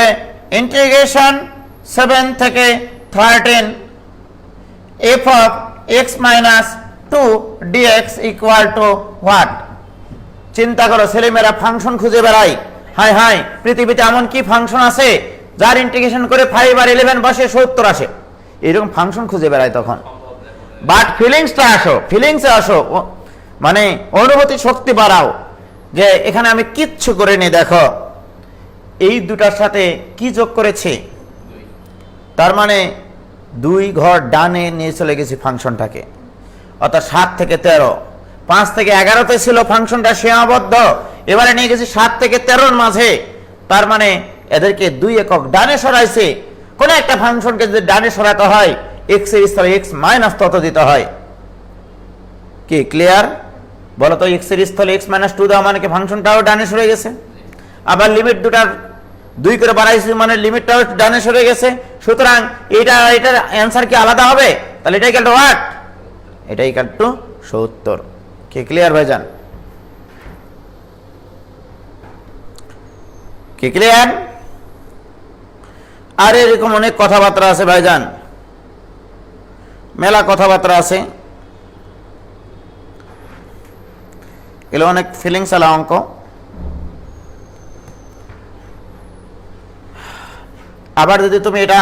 ইন্টিগ্রেশন 7 থেকে 13 f of x minus 2 dx equal to what? চিন্তা করো, ছেলেমেয়েরা ফাংশন খুঁজে বেড়ায়। হাই হাই, পৃথিবীতে এমন কি ফাংশন আছে যার ইন্টিগ্রেশন করে 5 আর 11 বসে 70 আসে? এরকম ফাংশন খুঁজে বেড়ায় তখন। বাট ফিলিংসে আসো, মানে অনুভূতি শক্তি বাড়াও যে এখানে আমি কিচ্ছু করে নি। দেখো এই দুটার সাথে কি যোগ করেছি, তার মানে 2 ঘর ডানে নিয়ে চলে গেছি ফাংশনটাকে, অর্থাৎ 7 থেকে 13, 5 থেকে 11তে ছিল ফাংশনটা সীমাবদ্ধ, এবারে নিয়ে গেছি 7 থেকে 13 মাঝে, তার মানে এদেরকে 2 একক ডানে সরাইছে। কোন একটা ফাংশনকে যদি ডানে সরাতে হয় এক্স এর স্থলে এক্স মাইনাস তত দিতে হয়। কি ক্লিয়ার? বলো তো, এক্স এর স্থলে এক্স মাইনাস 2 দেওয়া মানে কি ফাংশনটাও ডানে সরে গেছে। আবার লিমিট দুটার 2 করে বাড়াইছি মানে লিমিটটাও ডানে সরে গেছে। সুতরাং এটার অ্যান্সার কি আলাদা হবে? তাহলে এটা ইকুয়াল টু হোয়াট? এটা ইকুয়াল টু 70। কি ক্লিয়ার ভাইজান? কি ক্লিয়ার? আর এরকম অনেক কথাবার্তা আছে ভাইজান, মেলা কথাবার্তা আছে, এগুলো অনেক ফিলিংস আলা অঙ্ক। আবার যদি তুমি এটা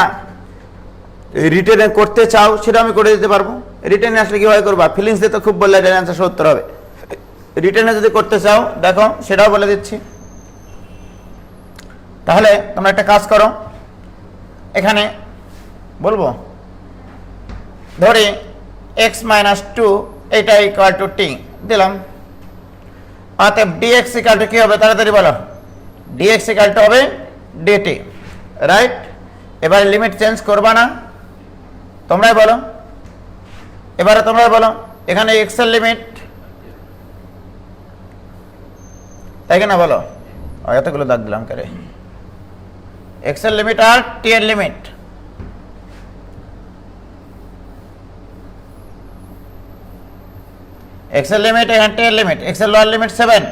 রিটেনে করতে চাও সেটা আমি করে দিতে পারবো। রিটেনে আসলে কিভাবে করবা? ফিলিংস দিয়ে তো খুব বললে এটার অ্যান্সার 70 হবে। রিটেনে যদি করতে চাও দেখো সেটাও বলে দিচ্ছি। তাহলে তোমরা একটা কাজ করো, এখানে বলবো ধরি এক্স মাইনাস 2 এটা ইকুয়াল টু টি দিলাম, অতএব ডিএক্স ইকুয়াল টু কি হবে? তাড়াতাড়ি বলো। ডিএক্স ইকুয়াল টু হবে ডিটি, রাইট? এবারে লিমিট চেঞ্জ করবা না, তোমরাই বলো, এবারে তোমরাই বলো এখানে এক্স এর লিমিট, তাই কিনা বলো? এতগুলো দাগ দিলাম করে। এক্স এর লিমিট আর টি এর লিমিট। এক্স এর লিমিট এখানে টি এর লিমিট। এক্স এর লোয়ার লিমিট 7,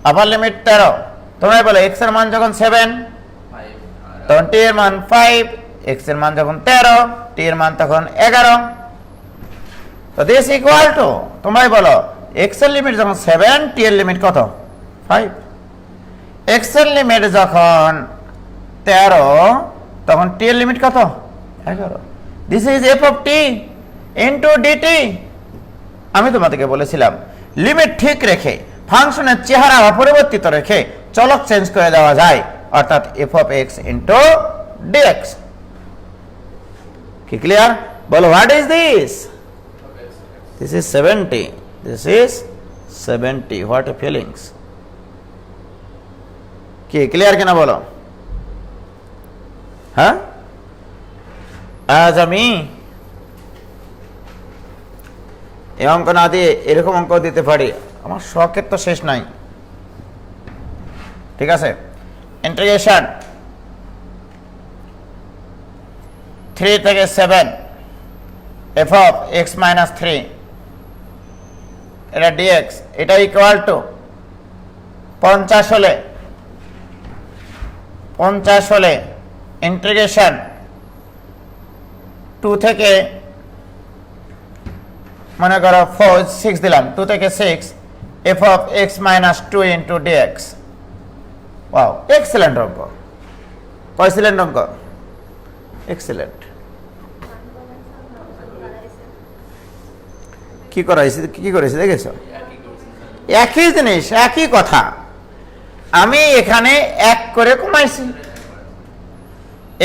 আপার লিমিট 13। তোমরা বলো এক্স এর মান যখন 7 তখন টি এর মান 5, এক্স এর মান যখন 13 টি এর মান তখন 11। তো দিস ইকুয়াল টু, তোমরাই বলো এক্স এর লিমিট যখন 7 টি এর লিমিট কত? 5। এক্স এর লিমিট যখন 13 তখন টি এর লিমিট কত? 11। This is f of t into dt. আমি তোমাদেরকে বলেছিলাম লিমিট ঠিক রেখে ফাংশনের চেহারা অপরিবর্তিত রেখে চলক চেঞ্জ করে দেওয়া যায়, অর্থাৎ f of x into dx. কি ক্লিয়ার? বলো what is this? This is 70, this is 70। What a feelings. কি ক্লিয়ার কিনা বলো? হ্যাঁ, আজ আমি এই অঙ্ক না দিয়ে এরকম অঙ্ক দিতে পারি, আমার শখের তো শেষ নাই। ঠিক আছে, ইন্টিগ্রেশন 3 থেকে 7 এফ অফ এক্স মাইনাস 3 এটা ডিএক্স, এটা ইকুয়াল টু 50 হলে ইন্টিগ্রেশন 2 থেকে মনে করো 6 দিলাম, 2 থেকে 6 f of x minus 2 into dx. Wow, excellent অঙ্ক। এক্সেলেন্ট অঙ্ক, এক্সেলেন্ট। কি করেছে দেখেছো? একই জিনিস, একই কথা। আমি এখানে 1 করে কমাইছি,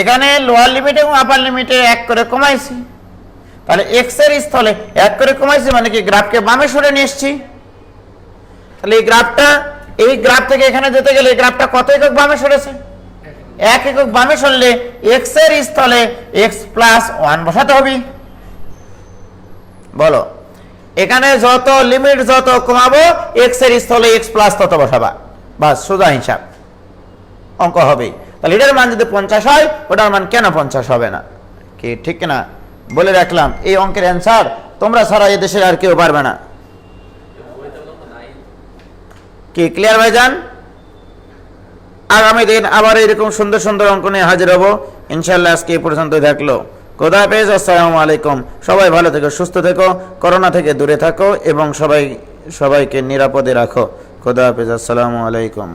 এখানে লোয়ার লিমিট এবং আপার লিমিটে 1 করে কমাইছি। তাহলে এক্স এর স্থলে 1 করে কমাইছি মানে কি গ্রাফকে বামে সরে নিয়ে এসেছি। তাহলে এই গ্রাফটা, এই গ্রাফ থেকে এখানে যেতে গেলে এই গ্রাফটা কত একক বামে সরেছে? 1 একক বামে সরলে এক্স এর স্থলে এক্স প্লাস 1 বসাতে হবে। বলো, এখানে যত লিমিট যত কমাবো এক্স এর স্থলে এক্স প্লাস তত বসাবা, বাস সোজা হিসাব, অঙ্ক হবে। তাহলে এটার মান যদি 50 হয় ওটার মান কেন 50 হবে না? কি ঠিক না? বলে রাখলাম এই অঙ্কের অ্যান্সার তোমরা ছাড়া এই দেশের আর কেউ পারবে না। কি ক্লিয়ার ভাইজান? আগামী দিন আবার এরকম সুন্দর সুন্দর অঙ্ক নিয়ে হাজির হব ইনশাআল্লাহ। আজকে এই পর্যন্ত থাকলো। খোদা হাফেজ, আসসালামু আলাইকুম। সবাই ভালো থেকো, সুস্থ থেকো, করোনা থেকে দূরে থাকো এবং সবাইকে নিরাপদে রাখো। খোদা হাফেজ, আসসালামু আলাইকুম।